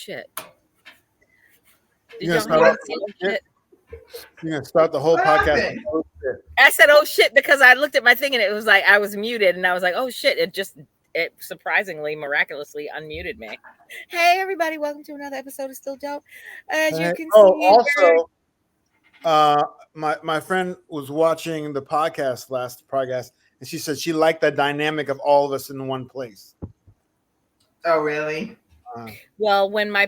shit. Did y'all hear me say oh shit? You're gonna start the whole podcast. Oh, I said oh shit because I looked at my thing and it was like I was muted and I was like, oh shit, it surprisingly, miraculously unmuted me. Hey everybody, welcome to another episode of Still Dope. As you can see, my friend was watching the podcast, and she said she liked the dynamic of all of us in one place. Oh, really? Well, when my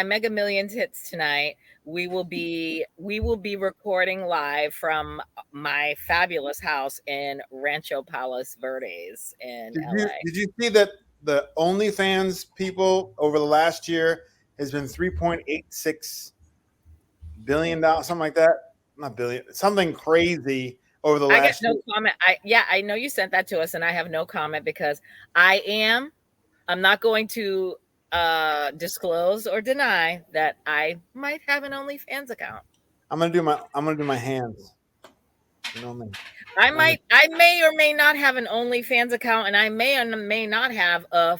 Mega Millions hits tonight, we will be recording live from my fabulous house in Rancho Palos Verdes in LA. Did you see that the OnlyFans people over the last year has been $3.86 billion, something like that? Not billion, something crazy over the last year. I got no comment. I know you sent that to us, and I have no comment because I'm not going to disclose or deny that I might have an OnlyFans account. I'm gonna do my hands. You know what I mean? I may or may not have an OnlyFans account, and I may or may not have a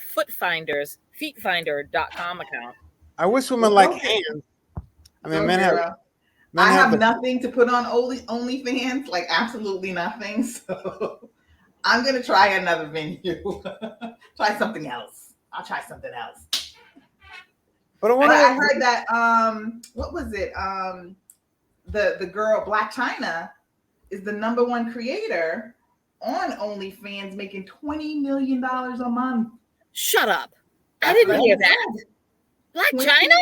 feetfinder.com account. I wish women like hands. I mean, men have. I have nothing to put on OnlyFans, like absolutely nothing. So I'm gonna try another venue. Try something else. I'll try something else. But I heard that what was it? The girl Black China is the #1 creator on OnlyFans, making $20 million a month. Shut up! I didn't hear that. Black China?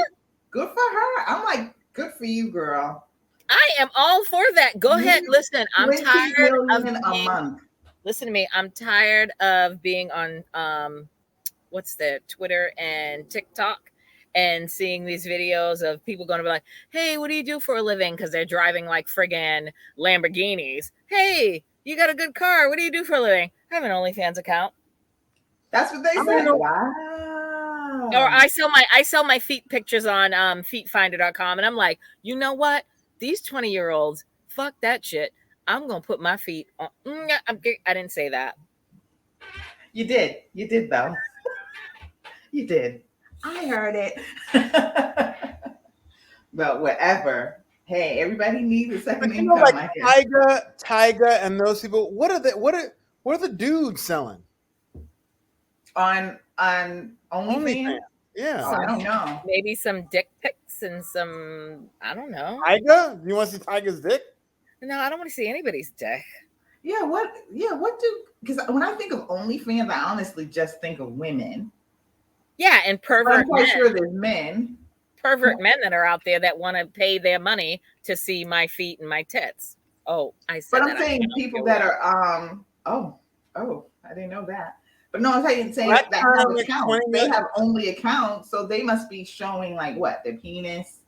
Good for her. I'm like, good for you, girl. I am all for that. Go ahead. Listen, I'm tired of a month. Listen to me. I'm tired of being on what's the Twitter and TikTok and seeing these videos of people going to be like, hey, what do you do for a living? Because they're driving like friggin' Lamborghinis. Hey, you got a good car. What do you do for a living? I have an OnlyFans account. That's what they said. Wow. Or I sell my feet pictures on feetfinder.com, and I'm like, you know what? These 20-year-olds, fuck that shit. I'm gonna put my feet on. I didn't say that. You did though. You did. I heard it. But whatever. Hey, everybody needs a second income. Like Tyga, and those people. What are the dudes selling? On OnlyFans? Yeah. I don't know. Maybe some dick pics and some, I don't know. Tyga? Do you want to see Tyga's dick? No, I don't want to see anybody's dick. Because when I think of OnlyFans, I honestly just think of women. Yeah, and pervert I'm quite sure there's men. Pervert men that are out there that want to pay their money to see my feet and my tits. Oh, I said that. But I'm saying people that are I didn't know that. But no, I'm saying that have accounts. They have only accounts, so they must be showing like what? Their penis,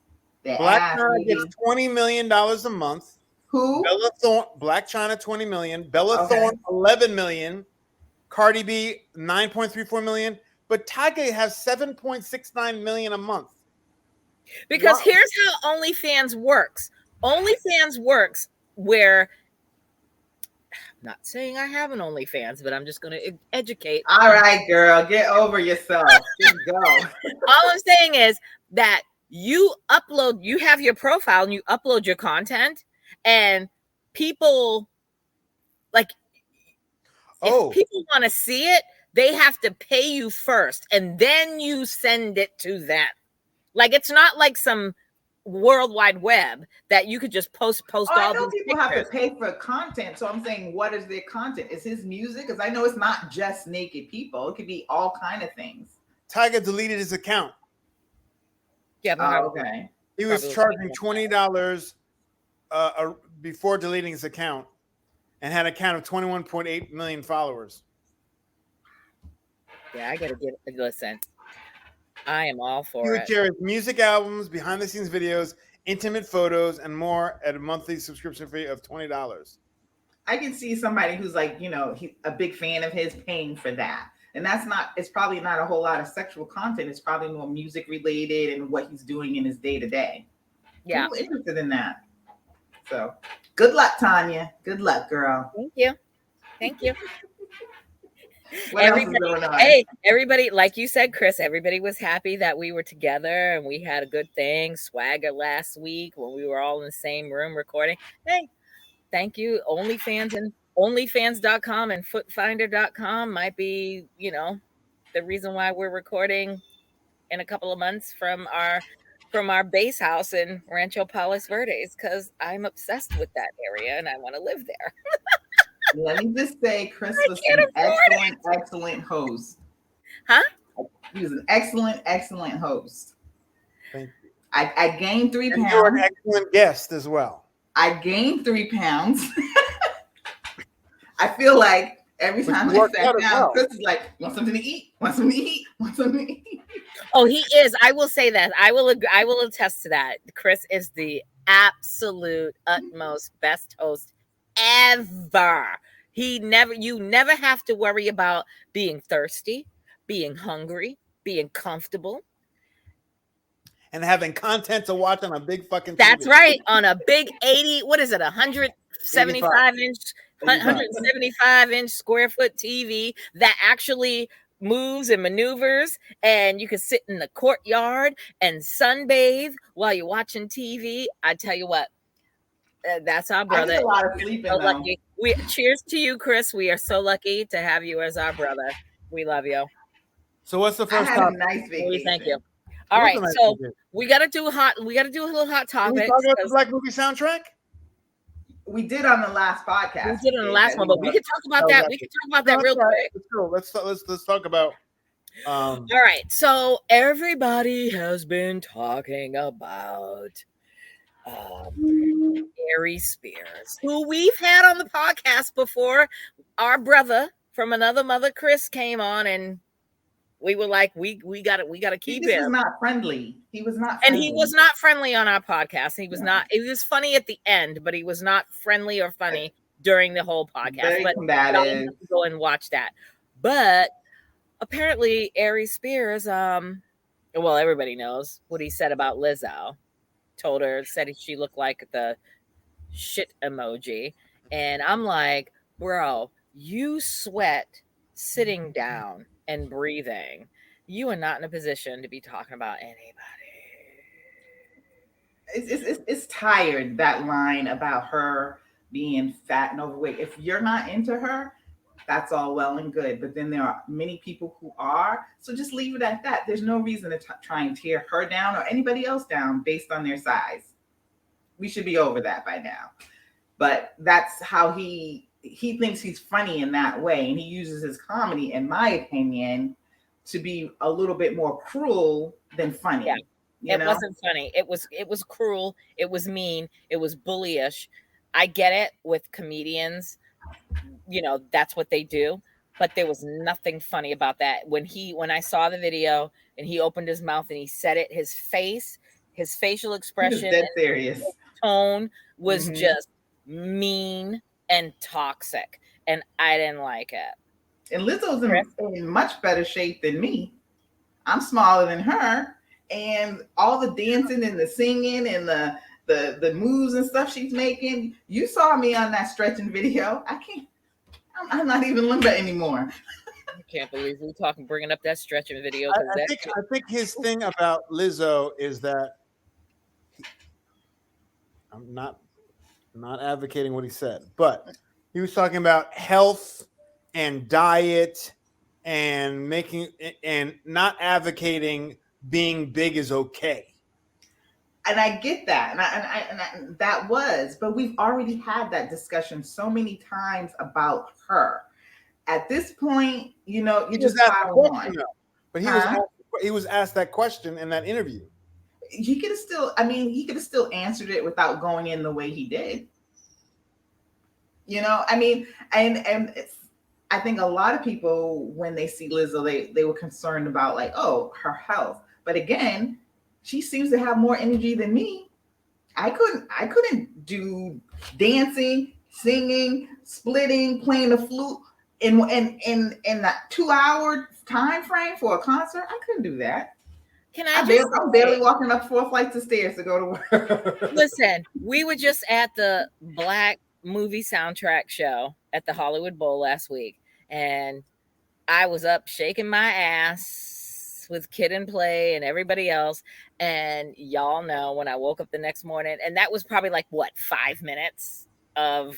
their ass. Black China gets $20 million a month. Who? Black China, $20 million. Bella Thorne, $11 million. Cardi B, $9.34 million. But Tyga has $7.69 million a month. Because here's how OnlyFans works. OnlyFans works where, I'm not saying I have an OnlyFans, but I'm just going to educate. All right, girl, get over yourself. Just go. All I'm saying is that you have your profile and you upload your content, and people if people want to see it, they have to pay you first, and then you send it to them. Like, it's not like some World Wide Web that you could just post all I know these people pictures. have to pay for content, so I'm saying, what is their content? Is his music? Because I know it's not just naked people; it could be all kind of things. Tyga deleted his account. Yeah, okay. He was charging $20 before deleting his account, and had an account of 21.8 million followers. Yeah, I gotta listen. I am all for it. He would share his music albums, behind-the-scenes videos, intimate photos, and more at a monthly subscription fee of $20. I can see somebody who's like, he's a big fan of his paying for that. And it's probably not a whole lot of sexual content. It's probably more music related and what he's doing in his day to day. Yeah. People interested in that. So good luck, Tanya. Good luck, girl. Thank you. What else is going on? Hey, everybody, like you said, Chris, everybody was happy that we were together and we had a good thing. Swagger last week when we were all in the same room recording. Hey, thank you. OnlyFans.com and footfinder.com might be, the reason why we're recording in a couple of months from our base house in Rancho Palos Verdes, because I'm obsessed with that area and I want to live there. Let me just say, Chris I was can't an afford excellent host. Huh? He was an excellent host. Thank you. I gained 3 And pounds. you're an excellent guest as well. I gained 3 pounds. I feel like every time I sat down, Chris is like, "Want something to eat? Want something to eat? Want something to eat?" Oh, he is. I will say that. I will attest to that. Chris is the absolute utmost best host ever. You never have to worry about being thirsty, being hungry, being comfortable. And having content to watch on a big fucking TV. That's right. On a big 175-inch square foot TV that actually moves and maneuvers, and you can sit in the courtyard and sunbathe while you're watching TV. I tell you what, that's our brother. I get a lot of sleeping so though. Lucky. Cheers to you, Chris. We are so lucky to have you as our brother. We love you. So what's the first I had topic? a nice vacation. Thank you. All right, so we gotta do a little hot topic. Can we talk about the Black movie soundtrack? We did on the last podcast. We did on the last one, but we can talk about that. We can talk about that real quick. Let's talk about. All right, so everybody has been talking about Ari Spears, who we've had on the podcast before. Our brother from another mother, Chris, came on, and we were like, we got to keep him. He was not friendly. He was not friendly. And he was not friendly on our podcast. He was not. It was funny at the end, but he was not friendly or funny during the whole podcast. Very combative. Go and watch that. But apparently, Ari Spears, well, everybody knows what he said about Lizzo. Said she looked like the shit emoji. And I'm like, bro, you sweat sitting down and breathing. You are not in a position to be talking about anybody. It's tired, that line about her being fat and overweight. If you're not into her, that's all well and good. But then there are many people who are. So just leave it at that. There's no reason to try and tear her down or anybody else down based on their size. We should be over that by now. But that's how he thinks he's funny in that way. And he uses his comedy, in my opinion, to be a little bit more cruel than funny. Yeah. It wasn't funny. It was cruel. It was mean. It was bullyish. I get it with comedians. That's what they do. But there was nothing funny about that. When I saw the video and he opened his mouth and he said it, his facial expression, dead serious. Tone was just mean and toxic. And I didn't like it. And Lizzo's in much better shape than me. I'm smaller than her. And all the dancing and the singing and the moves and stuff she's making. You saw me on that stretching video. I'm not even limber anymore. I can't believe we're bringing up that stretching video. I think his thing about Lizzo is that I'm not advocating what he said, but he was talking about health and diet and not advocating being big is okay. And I get that, and that was, but we've already had that discussion so many times about her. At this point, you just pile on. But he was asked that question in that interview. He could have still answered it without going in the way he did. And I think a lot of people, when they see Lizzo, they were concerned about her health. But again, she seems to have more energy than me. I couldn't do dancing, singing, splitting, playing the flute in that 2-hour time frame for a concert. I couldn't do that. I'm barely walking up 4 flights of stairs to go to work. Listen, we were just at the Black movie soundtrack show at the Hollywood Bowl last week, and I was up shaking my ass with Kid and Play and everybody else. And y'all know when I woke up the next morning, and that was probably like what, 5 minutes of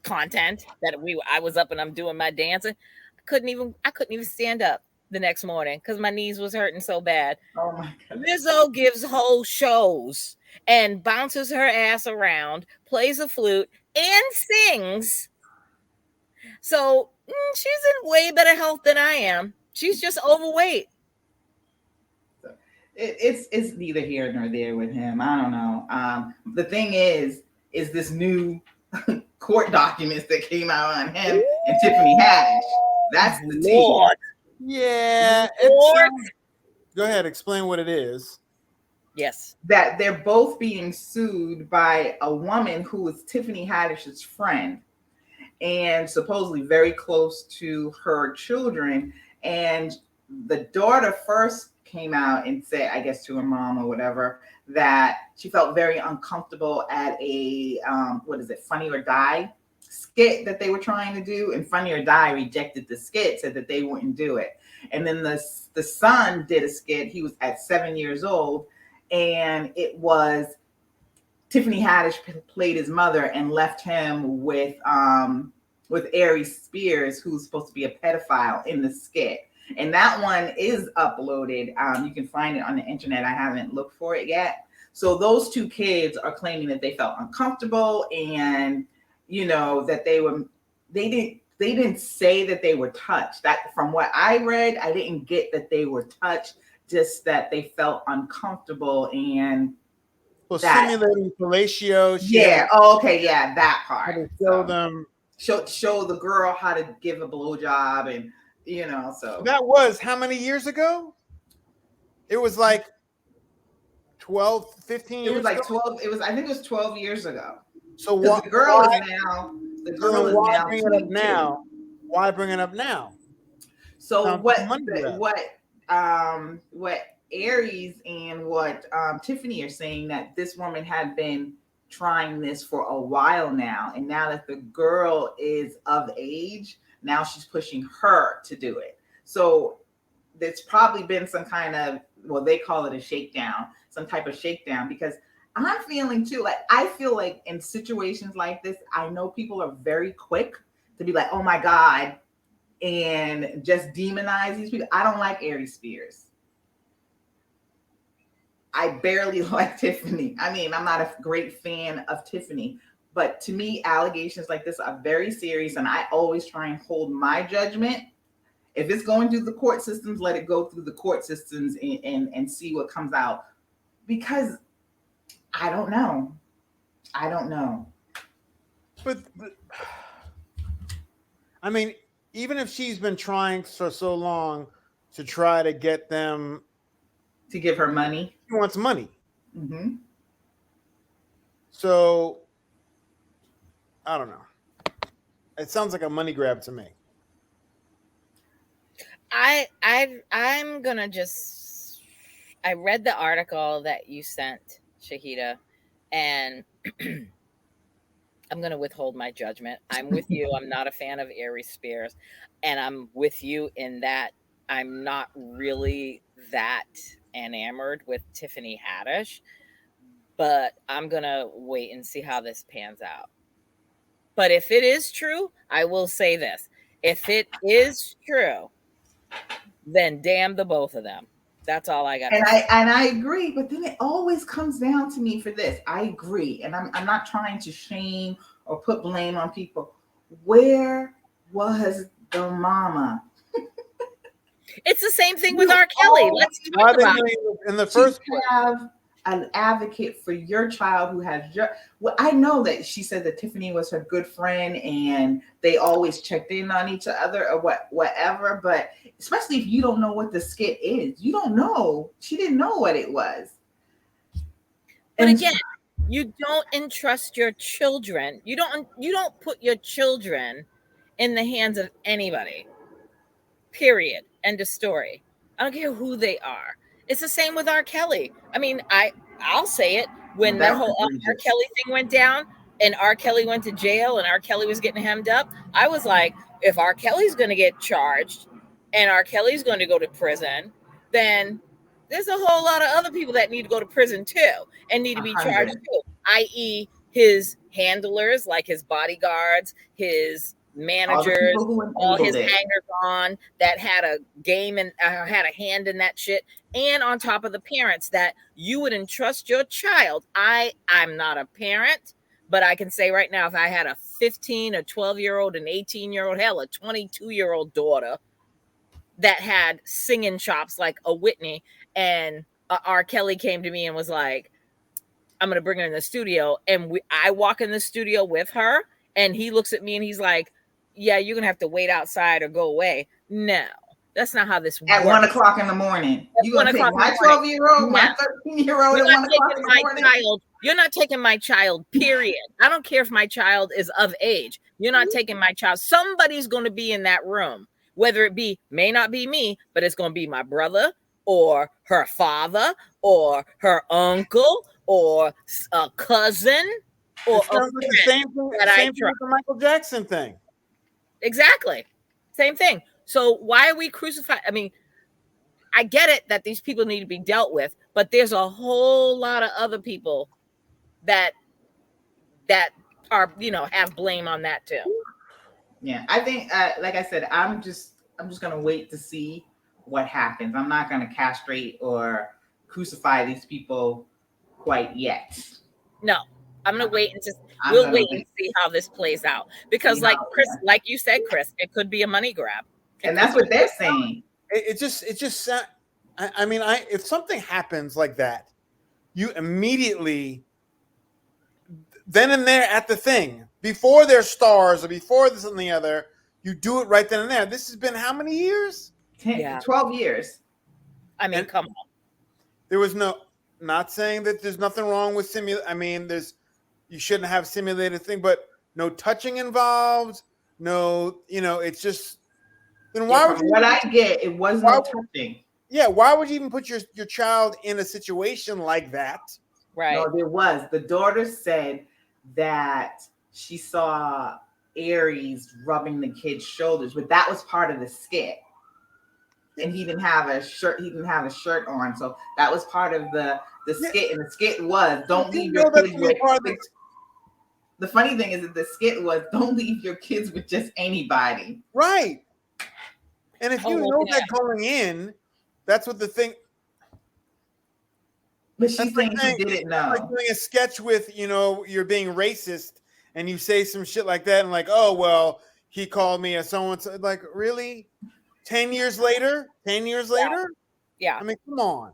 content that I was up and I'm doing my dancing. I couldn't even stand up the next morning because my knees was hurting so bad. Oh my goodness. Lizzo gives whole shows and bounces her ass around, plays a flute, and sings. So she's in way better health than I am. She's just overweight. It's neither here nor there with him. I don't know. The thing is this new court documents that came out on him and Tiffany Haddish. That's the tea. Lord. Yeah. Lord. Go ahead, explain what it is. Yes. That they're both being sued by a woman who is Tiffany Haddish's friend and supposedly very close to her children. And the daughter first came out and said, I guess to her mom or whatever, that she felt very uncomfortable at a Funny or Die skit that they were trying to do, and Funny or Die rejected the skit, said that they wouldn't do it. And then the son did a skit. He was at 7 years old, and it was Tiffany Haddish played his mother and left him with Aries Spears, who's supposed to be a pedophile in the skit. And that one is uploaded. You can find it on the internet. I haven't looked for it yet. So those two kids are claiming that they felt uncomfortable, and that they didn't say that they were touched. That, from what I read, I didn't get that they were touched, just that they felt uncomfortable and simulating fellatio. Yeah. Oh, okay. Yeah, that part. Show them. Show the girl how to give a blowjob, and so that was how many years ago? It was like 12, 15 years ago. It was like 12. I think it was 12 years ago. So the girl is now. Why bring it up now? So what Aries and what Tiffany are saying, that this woman had been trying this for a while now, and now that the girl is of age, now she's pushing her to do it. So there's probably been some kind of, well, they call it a shakedown, some type of shakedown, because I'm feeling too, like, I feel like in situations like this, I know people are very quick to be like, oh my God, and just demonize these people. I don't like Aries Spears. I barely like Tiffany. I mean, I'm not a great fan of Tiffany, but to me, allegations like this are very serious, and I always try and hold my judgment. If it's going through the court systems, let it go through the court systems and see what comes out. Because I don't know. But I mean, even if she's been trying for so long to try to get them to give her money, she wants money. Mm-hmm. So I don't know. It sounds like a money grab to me. I'm gonna just. I read the article that you sent, Shahidah, and I'm going to withhold my judgment. I'm with you. I'm not a fan of Aries Spears, and I'm with you in that I'm not really that enamored with Tiffany Haddish, but I'm going to wait and see how this pans out. But if it is true, I will say this. If it is true, then damn the both of them. That's all I got. And I agree, but then it always comes down to me for this. I agree, and I'm not trying to shame or put blame on people. Where was the mama? It's the same thing with R. Kelly. Let's talk about it. In the first place, have an advocate for your child who has well, I know that she said that Tiffany was her good friend and they always checked in on each other or whatever, but especially if you don't know what the skit is, you don't know. She didn't know what it was. But again, you don't entrust your children. You don't put your children in the hands of anybody. Period. End of story. I don't care who they are. It's the same with R. Kelly. I mean, I'll say it. When that whole R. Kelly thing went down and R. Kelly went to jail and R. Kelly was getting hemmed up, I was like, if R. Kelly's going to get charged, and R. Kelly's going to go to prison, then there's a whole lot of other people that need to go to prison too and need to be charged 100. too, i.e., his handlers, like his bodyguards, his All the managers, people who all enabled his it. hangers on that had a game and had a hand in that shit, and on top of the parents that you would entrust your child. I'm not a parent, but I can say right now, if I had a 15, a 12-year-old, an 18-year-old, hell, a 22-year-old daughter that had singing chops like a Whitney, and R. Kelly came to me and was like, I'm going to bring her in the studio. And I walk in the studio with her, and he looks at me and he's like, yeah, you're going to have to wait outside or go away. No, that's not how this At works. 1 o'clock in the morning. At You 1 gonna take o'clock in the my morning. 12-year-old, No, my 13-year-old you're at not 1 o'clock taking in the my morning? child. You're not taking my child, period. I don't care if my child is of age. You're not taking my child. Somebody's going to be in that room, whether it be, may not be me, but it's going to be my brother or her father or her uncle or a cousin or It a sounds like the friend that I same thing trust. with the Michael Jackson thing. Exactly. Same thing. So why are we crucified? I mean, I get it that these people need to be dealt with, but there's a whole lot of other people that are, have blame on that too. Yeah, I think, like I said, I'm just gonna wait to see what happens. I'm not gonna castrate or crucify these people quite yet. No, I'm gonna wait and I'm we'll gonna wait and wait see how this plays out. to see Because how. like you said, Chris, it could be a money grab. And that's what they're saying. It just I mean, if something happens like that, you immediately then and there at the thing, before they're stars or before this and the other, you do it right then and there. This has been how many years? 12 years. I mean, And come on. there was not saying that there's nothing wrong with I mean, you shouldn't have simulated thing, but no touching involved. No, it's just. Then why would you? What I get, it was no touching. Yeah, why would you even put your child in a situation like that? Right. No, there was. The daughter said that she saw Aries rubbing the kid's shoulders, but that was part of the skit. And he didn't have a shirt. He didn't have a shirt on, so that was part of the skit. And the skit was, don't leave your kids with. The funny thing is that the skit was, don't leave your kids with just anybody. Right. And if you know that going in, that's what the thing. But she's saying she didn't know. Like doing a sketch with, you're being racist and you say some shit like that and like, oh, well, he called me a so-and-so. Like, really? 10 years later? 10 years later? Yeah. I mean, come on.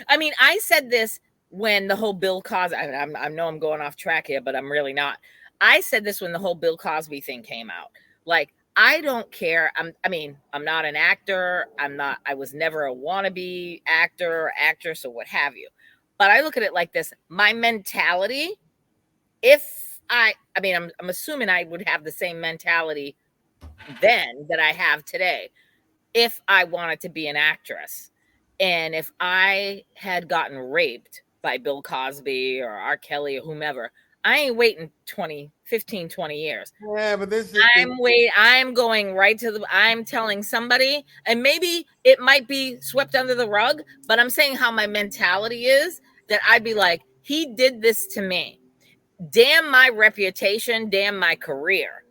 I mean, I said this when the whole Bill Cosby, I know I'm going off track here, but I'm really not. I said this when the whole Bill Cosby thing came out. Like, I don't care. I'm not an actor. I was never a wannabe actor or actress or what have you. But I look at it like this. My mentality, I'm assuming I would have the same mentality then that I have today if I wanted to be an actress. And if I had gotten raped by Bill Cosby or R. Kelly or whomever, I ain't waiting 15, 20 years. Yeah, but I'm going right to I'm telling somebody, and maybe it might be swept under the rug, but I'm saying how my mentality is, that I'd be like, he did this to me. Damn my reputation, damn my career.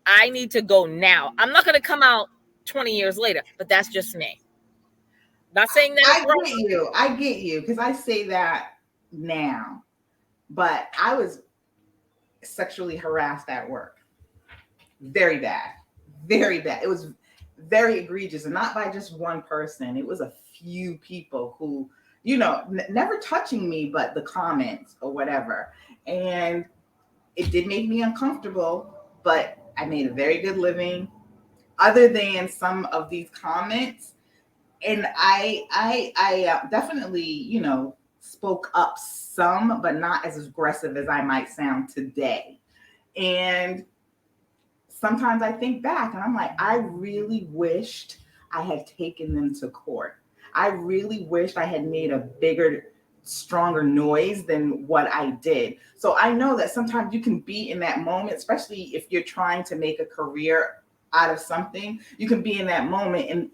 I need to go now. I'm not going to come out 20 years later, but that's just me. Not saying that I get you, because I say that now, but I was sexually harassed at work. Very bad. Very bad. It was very egregious, and not by just one person. It was a few people who, never touching me, but the comments or whatever. And it did make me uncomfortable, but I made a very good living other than some of these comments. And I definitely, spoke up some, but not as aggressive as I might sound today. And sometimes I think back and I'm like, I really wished I had taken them to court. I really wished I had made a bigger, stronger noise than what I did. So I know that sometimes you can be in that moment, especially if you're trying to make a career out of something, you can be in that moment and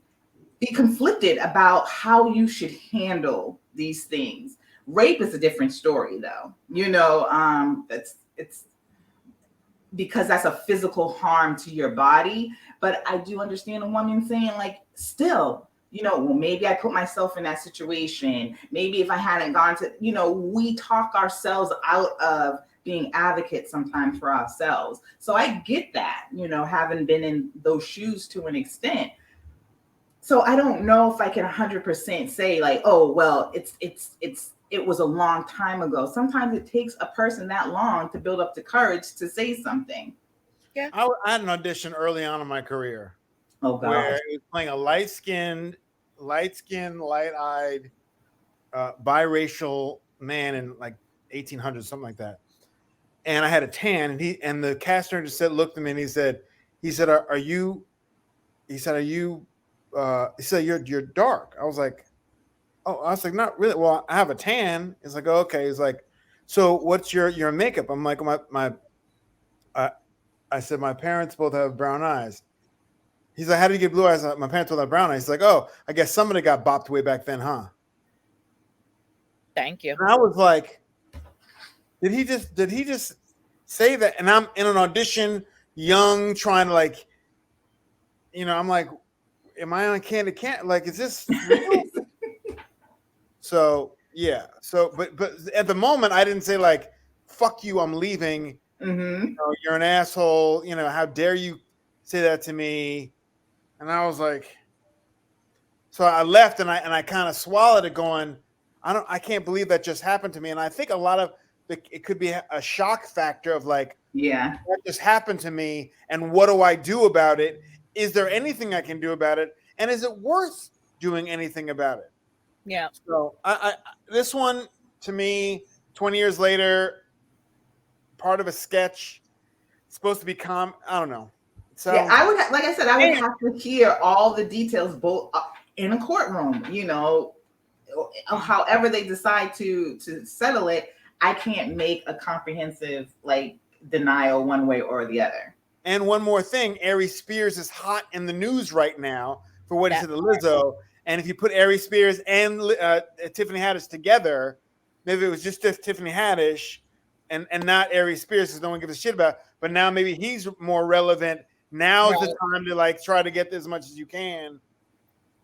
be conflicted about how you should handle these things. Rape is a different story, though. That's it's because that's a physical harm to your body. But I do understand a woman saying, like, still, well, maybe I put myself in that situation. Maybe if I hadn't gone to, we talk ourselves out of being advocates sometimes for ourselves. So I get that, having been in those shoes to an extent. So I don't know if I can 100% say, like, oh, well, it was a long time ago. Sometimes it takes a person that long to build up the courage to say something. Yeah. I had an audition early on in my career. Oh, where God. he was playing a light-skinned, light-eyed, biracial man in like 1800s, something like that. And I had a tan, and the caster just looked at me and he said, are you? He said, you're dark. I was like, not really. Well, I have a tan. He's like, oh, okay. He's like, so what's your makeup? I'm like, I said, my parents both have brown eyes. He's like, how did you get blue eyes? My parents both have brown eyes. He's like, oh, I guess somebody got bopped way back then, huh? Thank you. And I was like, did he just say that? And I'm in an audition, young, trying to, like, I'm like, am I on Candy? Like, is this real? So yeah. So but at the moment I didn't say, like, fuck you, I'm leaving. Mm-hmm. You're an asshole. How dare you say that to me? And I was like, so I left and I kind of swallowed it, going, I can't believe that just happened to me. And I think a lot of it could be a shock factor of, like, yeah, what just happened to me and what do I do about it? Is there anything I can do about it? And is it worth doing anything about it? Yeah. So this one, to me, 20 years later, part of a sketch, supposed to be I don't know. yeah. I would, like I said, I would have to hear all the details, both in a courtroom. However they decide to settle it. I can't make a comprehensive, like, denial one way or the other. And one more thing, Ari Spears is hot in the news right now for what he said to Lizzo. And if you put Ari Spears and Tiffany Haddish together, maybe it was just Tiffany Haddish and not Ari Spears, because no one gives a shit about. But now maybe he's more relevant. Now's the time to, like, try to get as much as you can.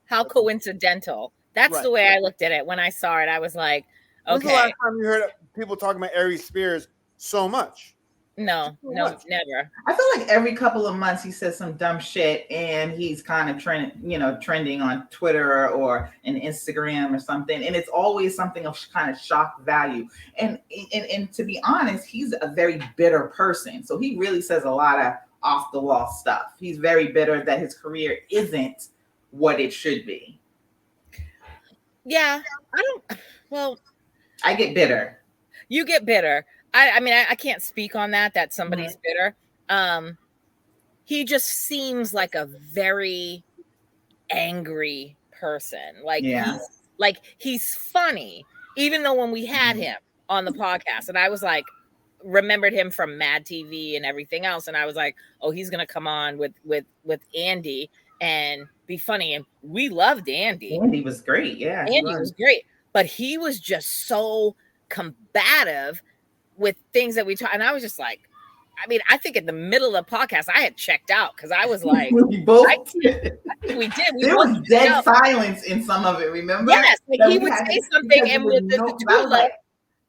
How coincidental. That's the way I looked at it when I saw it. I was like, okay. When's the last time you heard people talking about Ari Spears so much? No, never. I feel like every couple of months he says some dumb shit and he's kind of trending on Twitter or an Instagram or something. And it's always something of kind of shock value. And to be honest, he's a very bitter person. So he really says a lot of off the wall stuff. He's very bitter that his career isn't what it should be. Yeah. I get bitter. You get bitter. I mean, I can't speak on that somebody's bitter. He just seems like a very angry person. Like, he's funny, even though when we had him on the podcast, and I was like, remembered him from Mad TV and everything else, and I was like, oh, he's gonna come on with Andy and be funny, and we loved Andy. Andy was great. Yeah, Andy was great, but he was just so combative with things that we talk, and I was just like, I mean, I think in the middle of the podcast, I had checked out because I was like, we both did. I think we did. There was dead silence in some of it. Remember? Yes, like he would say something, and with the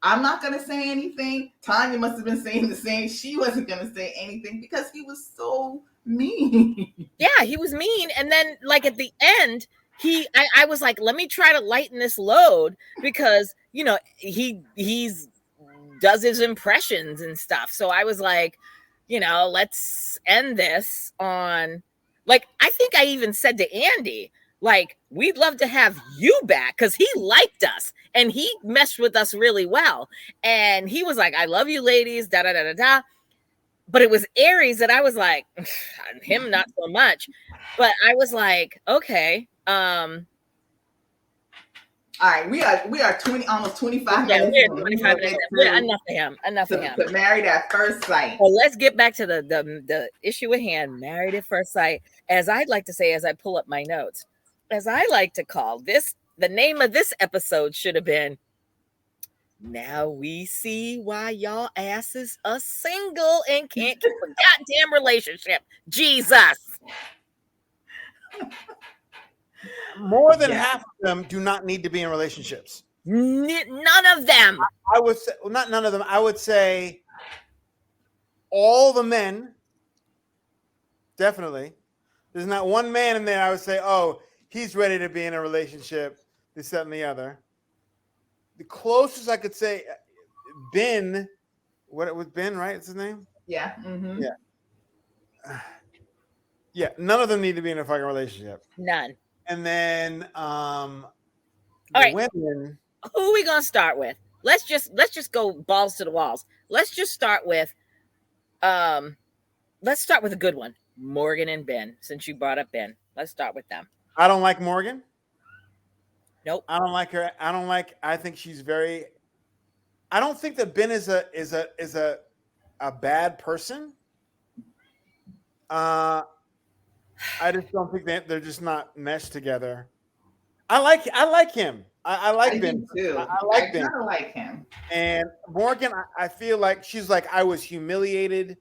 I'm not going to say anything. Tanya must have been saying the same. She wasn't going to say anything because he was so mean. Yeah, he was mean. And then, like, at the end, I was like, let me try to lighten this load because, he's does his impressions and stuff. So I was like, let's end this on, like, I think I even said to Andy, like, we'd love to have you back because he liked us and he meshed with us really well. And he was like, I love you ladies, da da da da da. But it was Aries that I was like, him not so much. But I was like, okay. All right, we are 20, almost 25 Yeah, minutes. we're 25 minutes. Enough of him. Enough of him. To Married at First Sight. Well, let's get back to the issue at hand. Married at First Sight. As I'd like to say, as I pull up my notes, as I like to call this, the name of this episode should have been "Now We See Why Y'all Asses Are Single and Can't Keep a Goddamn Relationship." Jesus. More than half of them do not need to be in relationships. None of them. I would say, well, not none of them. I would say all the men, definitely. There's not one man in there I would say, oh, he's ready to be in a relationship, this, that, and the other. The closest I could say, Ben, what it was Ben, right? It's his name? Yeah. Mm-hmm. Yeah. Yeah, none of them need to be in a fucking relationship. None. And then all right. women. Who are we gonna start with? Let's just go balls to the walls. Let's just start with let's start with a good one. Morgan and Ben, since you brought up Ben. Let's start with them. I don't like Morgan. Nope. I don't like her. I think she's very. I don't think that Ben is a bad person. I just don't think that they're just not meshed together. I like him. I like Ben too. I like Ben. I kind of like him. And Morgan, I feel like she's like, I was humiliated,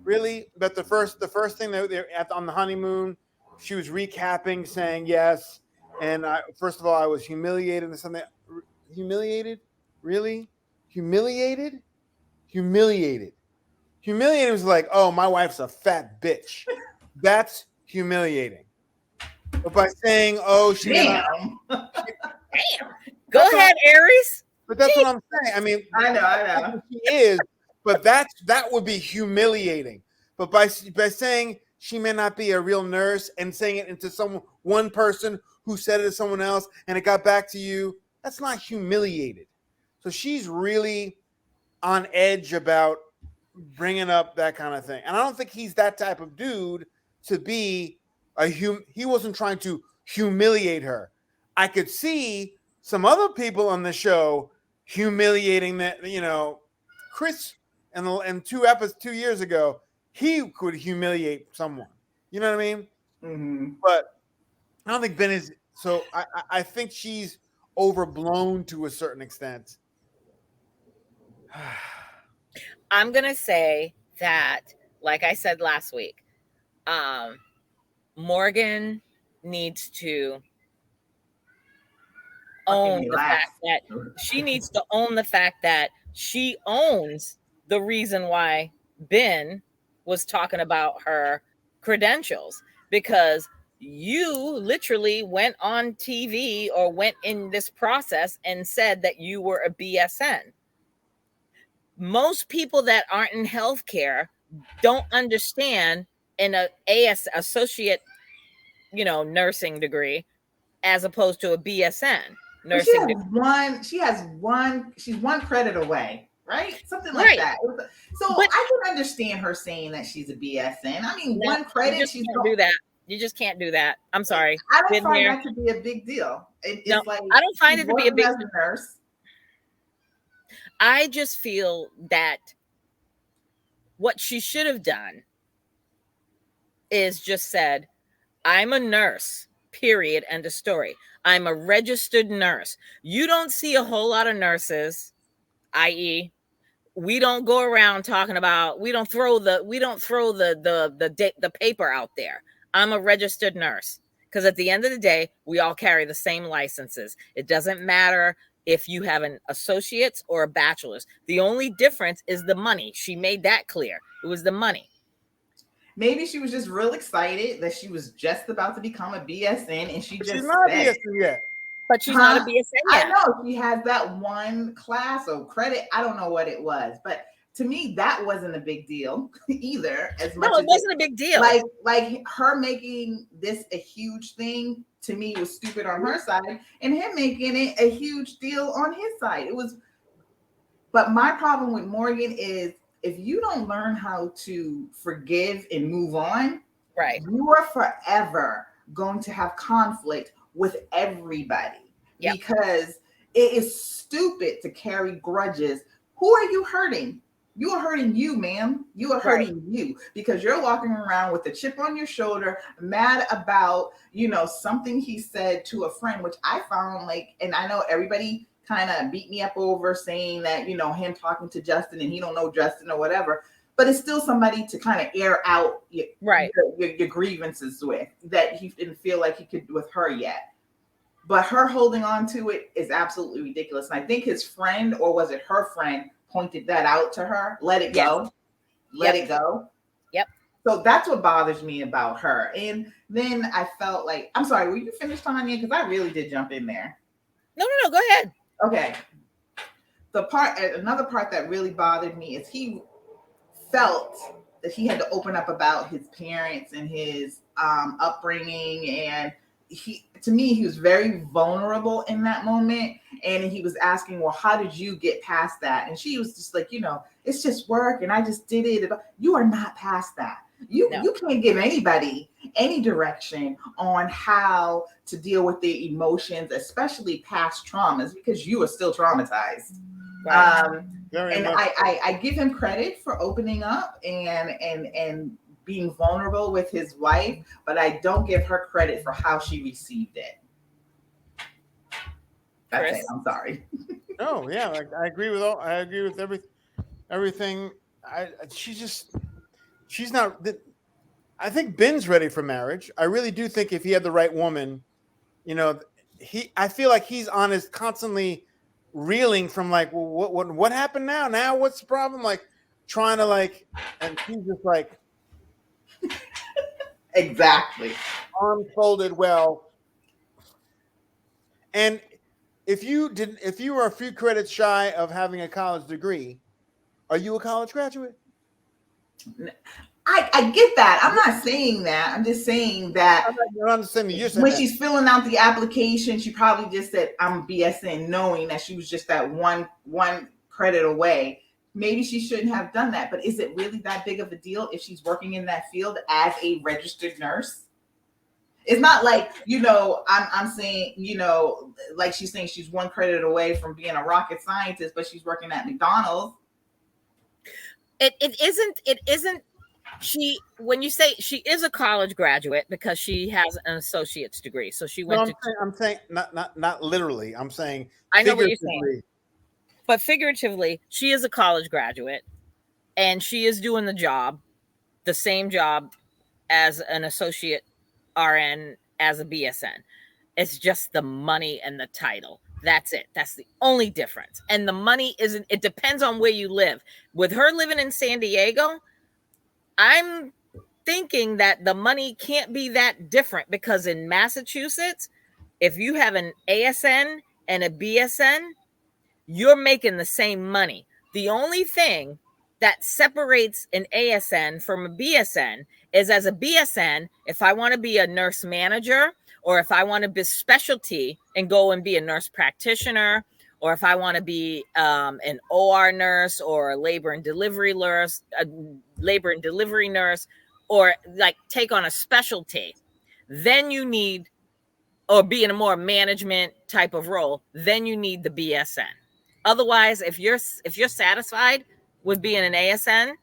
really. But the first thing that they're on the honeymoon, she was recapping, saying yes. And first of all, I was humiliated and something. Humiliated, really? Humiliated was like, oh, my wife's a fat bitch. That's humiliating. But by saying, oh, she Damn. Go ahead, Aries. But that's what I'm saying. I mean, I know. She is, but that would be humiliating. But by saying she may not be a real nurse and saying it into one person who said it to someone else and it got back to you, that's not humiliated. So she's really on edge about bringing up that kind of thing. And I don't think he's that type of dude to be he wasn't trying to humiliate her. I could see some other people on the show humiliating that, Chris and 2 years ago, he could humiliate someone. You know what I mean? Mm-hmm. But I don't think Ben is. So I think she's overblown to a certain extent. I'm gonna say that, like I said last week, Morgan needs to own the fact that she needs to own the fact that she owns the reason why Ben was talking about her credentials, because you literally went on TV or went in this process and said that you were a BSN. Most people that aren't in healthcare don't understand an associate, nursing degree as opposed to a BSN nursing degree. She's one credit away, right? Something like that. So I can understand her saying that she's a BSN. I mean, one credit, she's can't do that. You just can't do that. I'm sorry. I don't find that to be a big deal. It's like, I don't find it to be a big deal. Nurse. I just feel that what she should have done is just said, I'm a nurse, period, end of story. I'm a registered nurse. You don't see a whole lot of nurses, i.e., we don't go around talking about, we don't throw the paper out there. I'm a registered nurse, because at the end of the day, we all carry the same licenses. It doesn't matter if you have an associate's or a bachelor's. The only difference is the money. She made that clear. It was the money. Maybe she was just real excited that she was just about to become a BSN, and she's not a BSN yet. But she's not a BSN yet. I know she has that one class or credit. I don't know what it was, but to me, that wasn't a big deal either. It wasn't a big deal. Like her making this a huge thing, to me, was stupid on her side, and him making it a huge deal on his side. It was. But my problem with Morgan is, if you don't learn how to forgive and move on, right, you are forever going to have conflict with everybody. Yep. because it is stupid to carry grudges. Who are you hurting? You are hurting you, ma'am. You are hurting you because you're walking around with a chip on your shoulder, mad about, something he said to a friend, which I found like, and I know everybody kind of beat me up over saying that, him talking to Justin and he don't know Justin or whatever, but it's still somebody to kind of air out your grievances with that he didn't feel like he could with her yet. But her holding on to it is absolutely ridiculous. And I think his friend, or was it her friend, pointed that out to her. Let it go. Let it go. Yep. So that's what bothers me about her. And then I felt like, I'm sorry, were you finished, Tanya? Because I really did jump in there. No, go ahead. Okay. Another part that really bothered me is he felt that he had to open up about his parents and his upbringing, and to me he was very vulnerable in that moment, and he was asking, well, how did you get past that? And she was just like, it's just work and I just did it. You are not past that. You can't give anybody any direction on how to deal with their emotions, especially past traumas, because you are still traumatized. Right. And I give him credit for opening up and being vulnerable with his wife, but I don't give her credit for how she received it. That's Chris? it. I'm sorry. No, yeah, I agree with everything. She's not. I think Ben's ready for marriage. I really do think if he had the right woman, I feel like he's on his constantly reeling from like, well, what happened now? Now what's the problem? Like trying to and she's just like exactly arms folded. Well, and if you were a few credits shy of having a college degree, are you a college graduate? I get that. I'm not saying that. I'm just saying that when she's filling out the application, she probably just said, I'm BSN, knowing that she was just that one credit away. Maybe she shouldn't have done that. But is it really that big of a deal if she's working in that field as a registered nurse? It's not like, I'm saying, like she's saying she's one credit away from being a rocket scientist, but she's working at McDonald's. It isn't. When you say she is a college graduate because she has an associate's degree, so she went. I'm saying not literally. I'm saying I know what you're saying, but figuratively, she is a college graduate, and she is doing the same job as an associate RN as a BSN. It's just the money and the title. That's it. That's the only difference. And the money isn't. It depends on where you live. With her living in San Diego, I'm thinking that the money can't be that different because in Massachusetts, if you have an ASN and a BSN, you're making the same money. The only thing that separates an ASN from a BSN is, as a BSN, if I want to be a nurse manager, or if I want to be specialty and go and be a nurse practitioner, or if I want to be an OR nurse or a labor and delivery nurse, or like take on a specialty, then you need, or be in a more management type of role, then you need the BSN. Otherwise, if you're satisfied with being an ASN,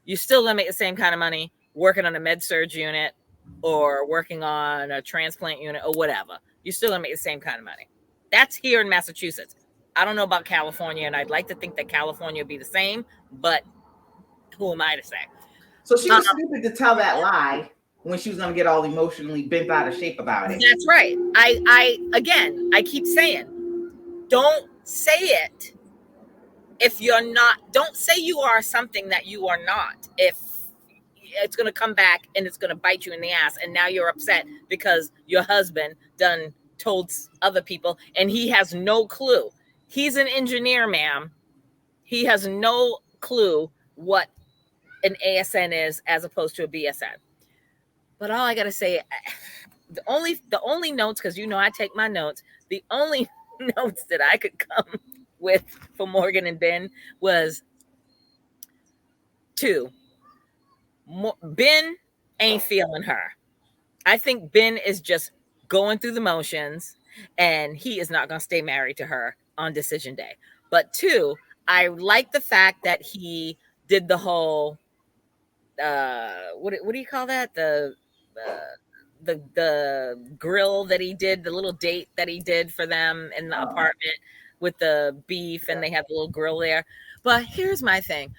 you're still gonna make the same kind of money working on a med surg unit or working on a transplant unit or whatever. You're still gonna make the same kind of money. That's here in Massachusetts. I don't know about California, and I'd like to think that California would be the same, but who am I to say? So she was stupid to tell that lie when she was going to get all emotionally bent out of shape about it. That's right. I keep saying, don't say it if you're not. Don't say you are something that you are not. If it's going to come back and it's going to bite you in the ass, and now you're upset because your husband done told other people, and he has no clue. He's an engineer, ma'am. He has no clue what an ASN is as opposed to a BSN. But all I gotta say, the only notes, because I take my notes, the only notes that I could come with for Morgan and Ben was 2. Ben ain't feeling her. I think Ben is just going through the motions, and he is not going to stay married to her on decision day. But two, I like the fact that he did the whole what do you call that, the grill that he did, the little date that he did for them in the Oh, apartment with the beef, and they have the little grill there. But here's my thing,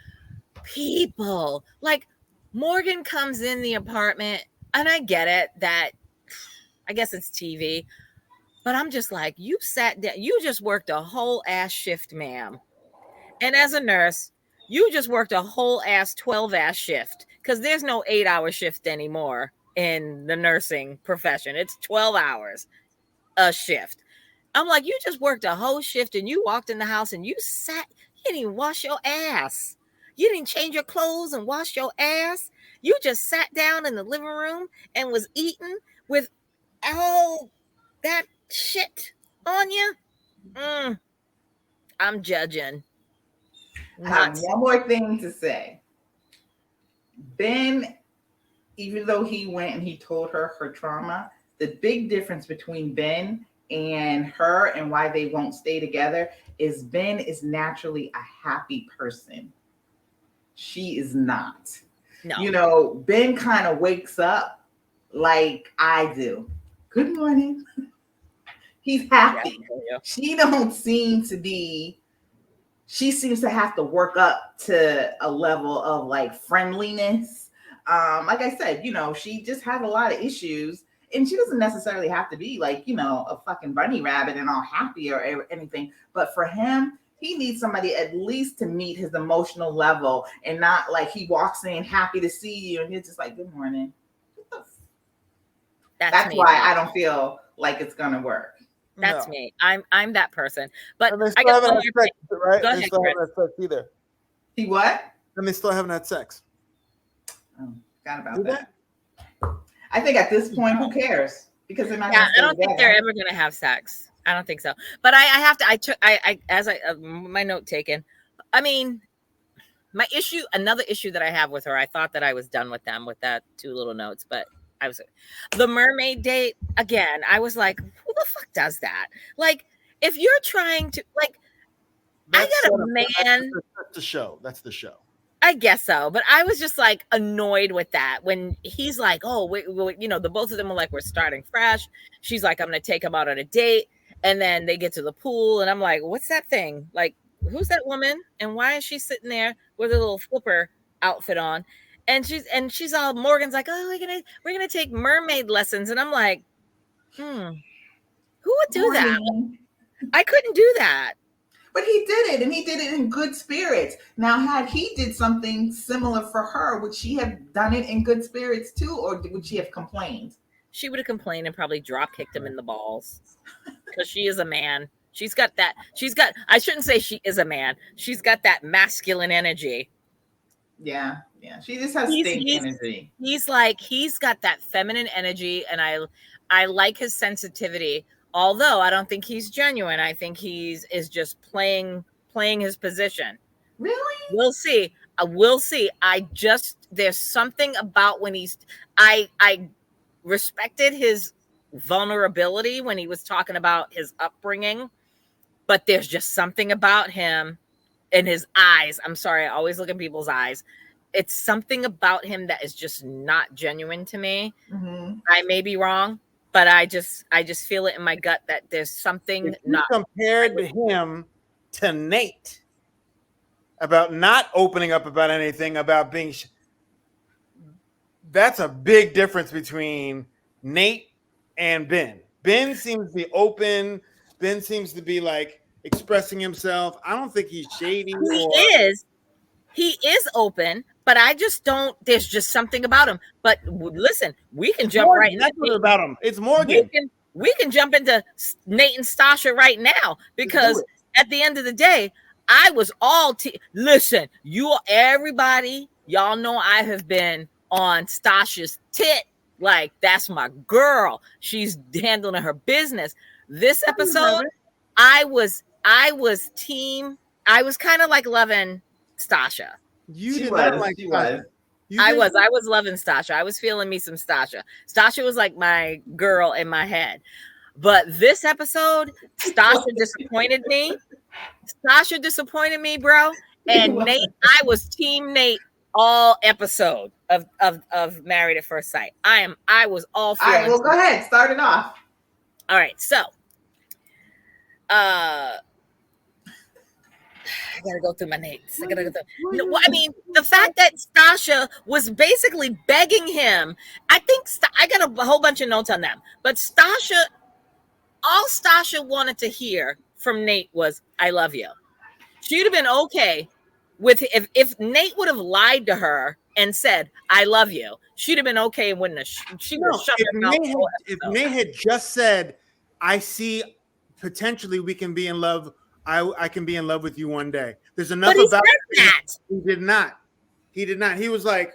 people like Morgan comes in the apartment, and I get it that I guess it's TV, but I'm just like, you sat down, you just worked a whole ass shift, ma'am. And as a nurse, you just worked a whole ass 12 ass shift, because there's no 8-hour shift anymore in the nursing profession. It's 12 hours a shift. I'm like, you just worked a whole shift and you walked in the house and you sat, you didn't even wash your ass. You didn't change your clothes and wash your ass. You just sat down in the living room and was eating with all that shit on you. I'm judging. I have Not one more thing to say. Ben, even though he went and he told her her trauma, the big difference between Ben and her and why they won't stay together is Ben is naturally a happy person. She is not. no. You know, Ben kind of wakes up like I do. Good morning. He's happy. Yeah. She don't seem to be, she seems to have to work up to a level of like friendliness. Like I said, you know, she just has a lot of issues, and she doesn't necessarily have to be like, you know, a fucking bunny rabbit and all happy or anything. But for him, he needs somebody at least to meet his emotional level, and not like he walks in happy to see you and he's just like, good morning. That's me. why I don't feel like it's gonna work. That's No. me. I'm that person. But And they I still got haven't one had more sex, thing. right? Go They ahead, still Chris. haven't had sex either. He what? And they still haven't had sex. Oh, forgot about Did that. I think at this point, who cares? Because they're not Yeah, gonna I stay don't think together. they're ever going to have sex. I don't think so. But I have to. I took. I as I my note taken. I mean, my issue. Another issue that I have with her. I thought that I was done with them with that 2 little notes, but I was. The mermaid date again. I was like, who the fuck does that? Like, if you're trying to like, I got a man. That's the show. That's the show. I guess so, but I was just like annoyed with that when he's like, "Oh, you know, the both of them are like, we're starting fresh." She's like, "I'm gonna take him out on a date," and then they get to the pool, and I'm like, "What's that thing? Like, who's that woman, and why is she sitting there with a little flipper outfit on?" And she's all Morgan's like, "Oh, we're gonna take mermaid lessons," and I'm like, who would do that? Morning. I couldn't do that. But he did it, and he did it in good spirits. Now, had he did something similar for her, would she have done it in good spirits too, or would she have complained? She would have complained and probably drop kicked him in the balls because she is a man. She's got that. I shouldn't say she is a man. She's got that masculine energy. Yeah, yeah. She just has stink energy. He's got that feminine energy, and I like his sensitivity. Although I don't think he's genuine. I think is just playing his position. Really? We'll see. We'll see. There's something about when I respected his vulnerability when he was talking about his upbringing, but there's just something about him in his eyes. I'm sorry, I always look in people's eyes. It's something about him that is just not genuine to me. Mm-hmm. I may be wrong, but I just feel it in my gut that there's something If you not compared him to Nate about not opening up about anything, about being that's a big difference between Nate and Ben. Ben seems to be open. Ben seems to be like expressing himself. I don't think he's shady. He is open, but I just don't. There's just something about him. But listen, we can jump Morgan, right into that's what about him. It's Morgan. We can jump into Nate and Stasha right now, because at the end of the day, I was all listen. Everybody, y'all know I have been on Stasha's tit. Like, that's my girl. She's handling her business. This episode, I was team. I was kind of like loving Stasha. She was. I was loving Stasha. I was feeling me some Stasha. Stasha was like my girl in my head. But this episode, Stasha disappointed me. Stasha disappointed me, bro. And Nate, I was team Nate all episode of Married at First Sight. I was all All feeling. right, well, go ahead. Start it off. All right, so I gotta go through my notes. I gotta go through. No, I mean, the fact that Stasha was basically begging him. I think I got a whole bunch of notes on them, but Stasha, all Stasha wanted to hear from Nate was, "I love you." She'd have been okay with if Nate would have lied to her and said, "I love you." She'd have been okay and wouldn't have. She would have shut her mouth. If Nate had just said, "I see potentially we can be in love. I can be in love with you one day." There's enough But he about said that. He did not. He did not. He was like,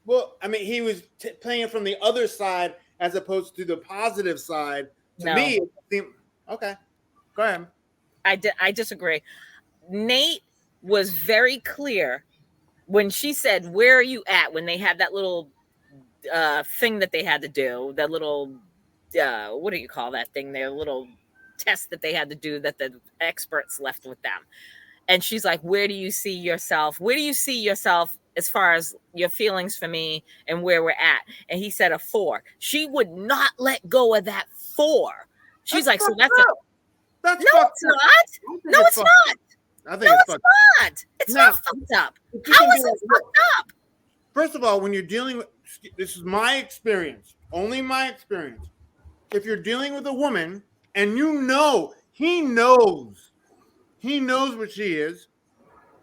well, I mean, he was playing it from the other side as opposed to the positive side. To me, it seemed, okay, go ahead. I disagree. Nate was very clear when she said, "Where are you at?" When they had that little thing that they had to do, that little what do you call that thing? Their little test that they had to do that the experts left with them. And she's like, "Where do you see yourself? Where do you see yourself as far as your feelings for me and where we're at?" And he said a 4. She would not let go of that 4. She's like, "So that's That's no, it's not. No, it's not. I think no, it's not. It's not fucked up. How is it fucked up?" First of all, when you're dealing with, this is my experience, only my experience. If you're dealing with a woman and you know, he knows what she is,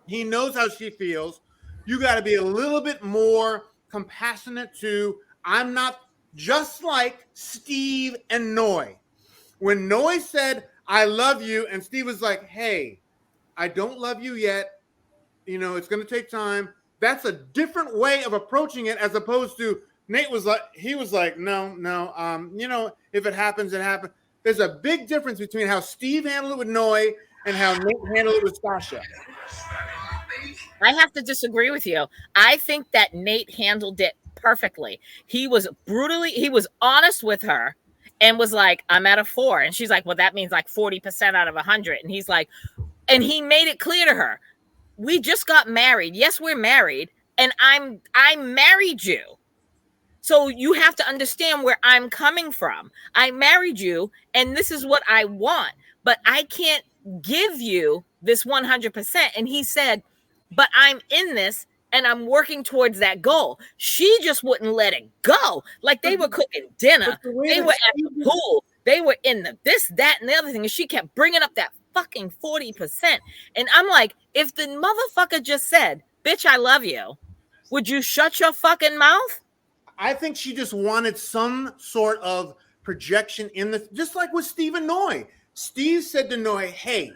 he knows how she feels, you got to be a little bit more compassionate to, I'm not just like Steve and Noy. When Noy said, "I love you," and Steve was like, "Hey, I don't love you yet. You know, it's going to take time." That's a different way of approaching it as opposed to Nate was like, no, you know, if it happens, it happens. There's a big difference between how Steve handled it with Noy and how Nate handled it with Stasha. I have to disagree with you. I think that Nate handled it perfectly. He was honest with her and was like, "I'm at a 4." And she's like, "Well, that means like 40% out of 100." And he's like, and he made it clear to her, "We just got married. Yes, we're married. And I married you. So you have to understand where I'm coming from. I married you and this is what I want, but I can't give you this 100%. And he said, "But I'm in this and I'm working towards that goal." She just wouldn't let it go. Like they were cooking dinner. They were at the pool. They were in the this, that, and the other thing. And she kept bringing up that fucking 40%. And I'm like, if the motherfucker just said, "Bitch, I love you," would you shut your fucking mouth? I think she just wanted some sort of projection in the, just like with Steve and Noy. Steve said to Noy, "Hey,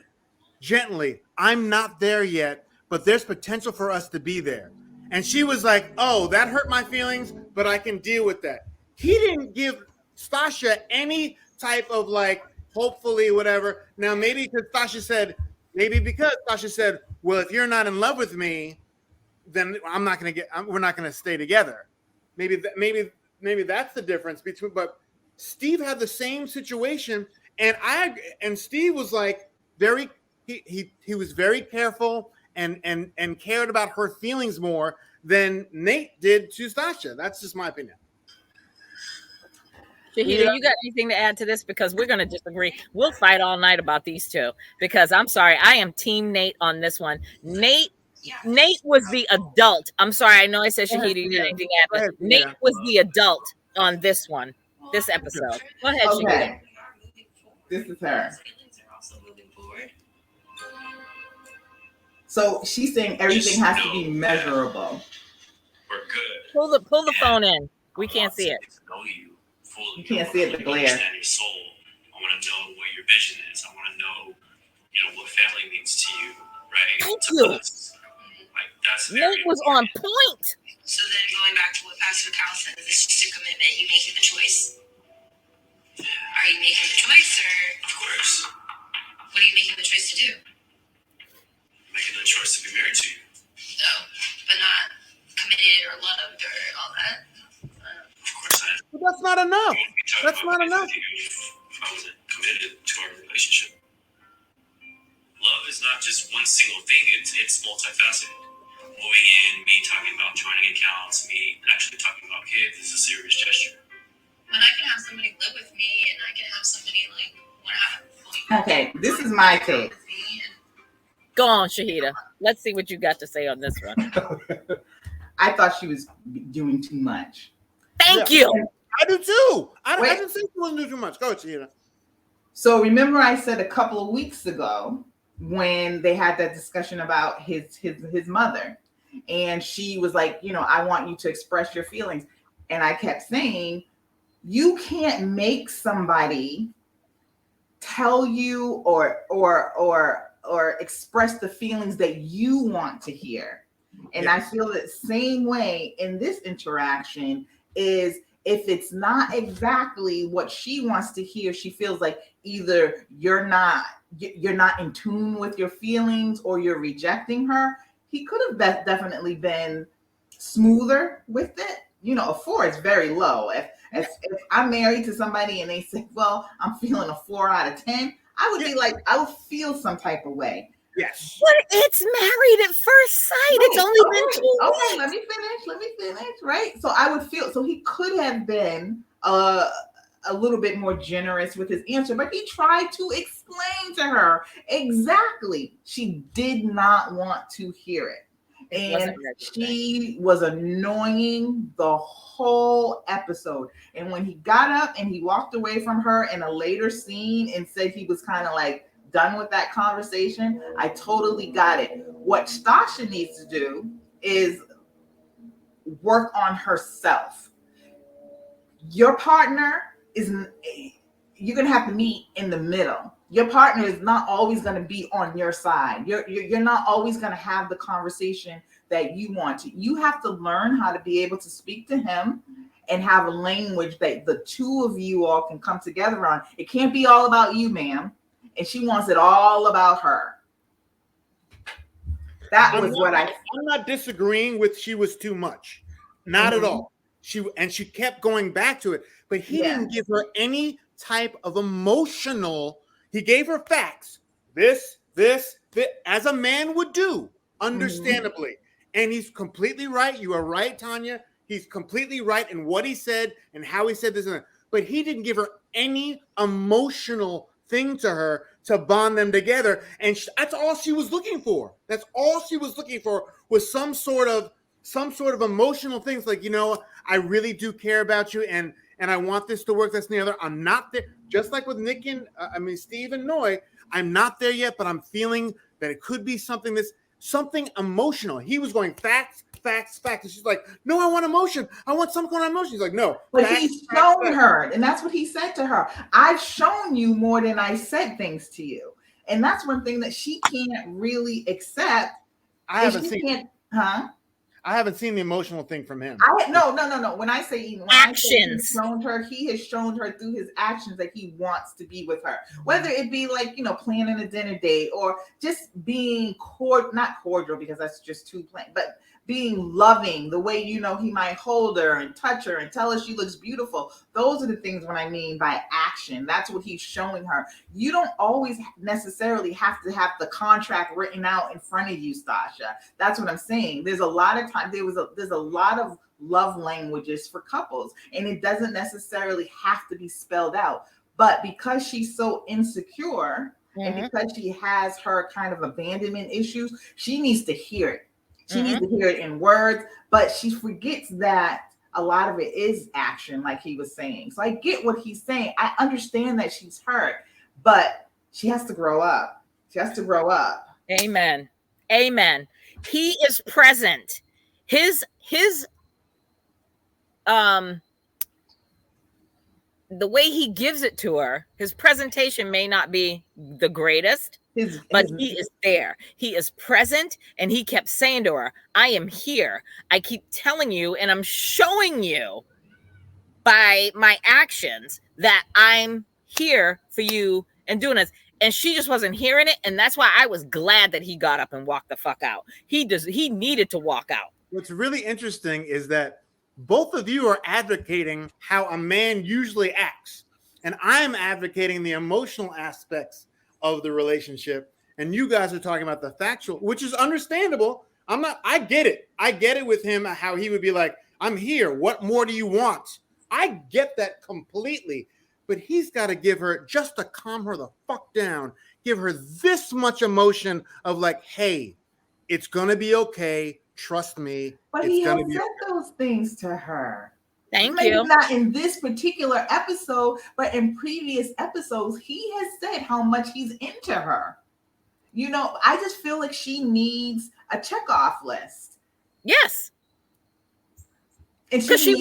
gently, I'm not there yet, but there's potential for us to be there." And she was like, "Oh, that hurt my feelings, but I can deal with that." He didn't give Stasha any type of like, hopefully, whatever. Now, maybe because Stasha said, "Well, if you're not in love with me, then we're not going to stay together." Maybe that's the difference between, but Steve had the same situation. And Steve was like he was very careful and cared about her feelings more than Nate did to Stasha. That's just my opinion. Shahidah, you got anything to add to this? Because we're going to disagree. We'll fight all night about these two. Because I'm sorry, I am Team Nate on this one. Nate was the adult. I'm sorry, I know I said Shahidah, you got anything to add, but Nate was the adult on this one, this episode. Go ahead, Shahidah. This is her. So she's saying everything has to be measurable. We're good. Pull the phone in. We can't see it. You can't see it, the glare. Understand your soul. I want to know what your vision is. I want to know, what family means to you, right? Thank you. Like that's Nate was on point. So then going back to what Pastor Cal said, this is just a commitment. You making the choice. Are you making the choice, or of course? What are you making the choice to do? Making the choice to be married to you. No, but not committed or loved or all that. Of course I am. But that's not enough. That's not enough. If I was not just one single thing. It's multifaceted. Moving in, me talking about joining accounts, me actually talking about kids is a serious gesture. When I can have somebody live with me, and I can have somebody like want to have. Okay, this is my take. Go on, Shahidah. Let's see what you got to say on this one. I thought she was doing too much. Thank you. I do too. I didn't think she wasn't doing too much. Go ahead, Shahidah. So remember I said a couple of weeks ago when they had that discussion about his mother, and she was like, I want you to express your feelings. And I kept saying, you can't make somebody tell you or express the feelings that you want to hear. And I feel the same way in this interaction is if it's not exactly what she wants to hear, she feels like either you're not in tune with your feelings or you're rejecting her. He could have definitely been smoother with it. A 4 is very low. If I'm married to somebody and they say, well, I'm feeling a 4 out of 10, I would be like, I would feel some type of way. Yes. But it's Married at First Sight. Right. It's only been 2 weeks. Okay, let me finish, right? So I would feel, so he could have been a little bit more generous with his answer, but he tried to explain to her exactly. She did not want to hear it. And she was annoying the whole episode. And when he got up and he walked away from her in a later scene and said he was kind of like done with that conversation, I totally got it. What Stasha needs to do is work on herself. Your partner you're going to have to meet in the middle. Your partner is not always going to be on your side. You're not always going to have the conversation that you want to. You have to learn how to be able to speak to him and have a language that the two of you all can come together on. It can't be all about you, ma'am. And she wants it all about her. I'm not disagreeing with she was too much. Not at all. She kept going back to it, but he didn't give her any type of emotional. He gave her facts. This, as a man would do, understandably. And he's completely right. You are right, Tanya. He's completely right in what he said and how he said this. But he didn't give her any emotional thing to her to bond them together. And that's all she was looking for. That's all she was looking for was some sort of emotional things like, I really do care about you and I want this to work. That's the other. I'm not there. Just like with Nick and Steve and Noy, I'm not there yet, but I'm feeling that it could be something emotional. He was going facts. And she's like, no, I want emotion. I want some kind of emotion. He's like, no. But he's shown her. And that's what he said to her. I've shown you more than I said things to you. And that's one thing that she can't really accept. I haven't seen the emotional thing from him. No. When I say actions, he has shown her through his actions that he wants to be with her. Whether it be like, planning a dinner date or just being not cordial because that's just too plain, but being loving, the way, he might hold her and touch her and tell her she looks beautiful. Those are the things when I mean by action. That's what he's showing her. You don't always necessarily have to have the contract written out in front of you, Stasha. That's what I'm saying. There's a lot of time. There's a lot of love languages for couples, and it doesn't necessarily have to be spelled out. But because she's so insecure and because she has her kind of abandonment issues, she needs to hear it. She needs to hear it in words, but she forgets that a lot of it is action, like he was saying. So I get what he's saying. I understand that she's hurt, but she has to grow up. Amen. He is present. His the way he gives it to her, his presentation may not be the greatest, but he is there. He is present, and he kept saying to her, I am here. I keep telling you, and I'm showing you by my actions that I'm here for you and doing this. And she just wasn't hearing it, and that's why I was glad that he got up and walked the fuck out. He needed to walk out. What's really interesting is that both of you are advocating how a man usually acts, and I'm advocating the emotional aspects of the relationship. and you guys are talking about the factual, which is understandable. I get it. I get it with him, how he would be like, I'm here. What more do you want? I get that completely. But he's got to give her, just to calm her the fuck down, give her this much emotion of like, hey, it's going to be okay. Trust me. But It's he has going to be said okay. those things to her. Thank Maybe you. not in this particular episode, but in previous episodes, he has said how much he's into her. You know, I just feel like she needs a checkoff list. Yes. And Because she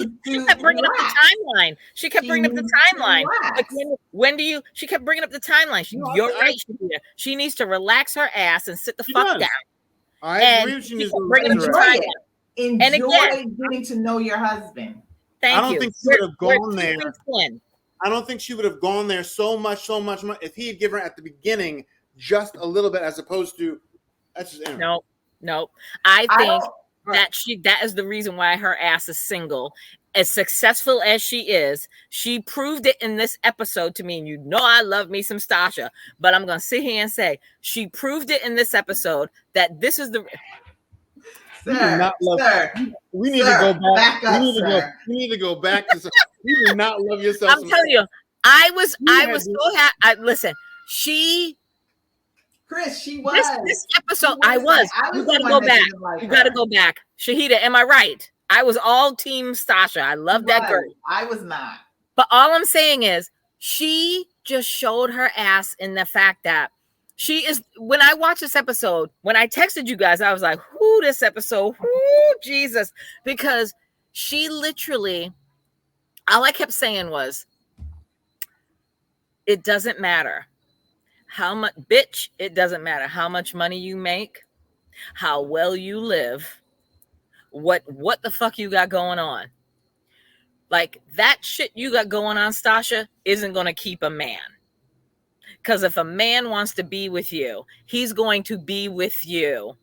kept bringing up the timeline. She kept bringing up the timeline. Like when do you? She kept bringing up the timeline. You're right, Shahidah. She needs to relax her ass and sit the fuck down. I agree with you. Enjoy getting to know your husband. I don't think she would have gone there. I don't think she would have gone there so much if he had given her at the beginning just a little bit, as opposed to that's just no. I think that is the reason why her ass is single. As successful as she is, she proved it in this episode to me. And you know I love me some Stasha, but I'm gonna sit here and say she proved it in this episode that this is the we need to go back. We need to go back to. You do not love yourself. I'm telling you, I was so happy. Listen, Chris, she was this episode. I was. You gotta go back. You gotta go back. Shahidah, am I right? I was all team Stasha. I love that girl. I was not. But all I'm saying is she just showed her ass in the fact that she is. When I watched this episode, when I texted you guys, I was like, "Whoo, this episode, whoo, Jesus," because she literally, all I kept saying was, "It doesn't matter how much, bitch. It doesn't matter how much money you make, how well you live, what the fuck you got going on. Like that shit you got going on, Stasha, isn't going to keep a man." Because if a man wants to be with you, he's going to be with you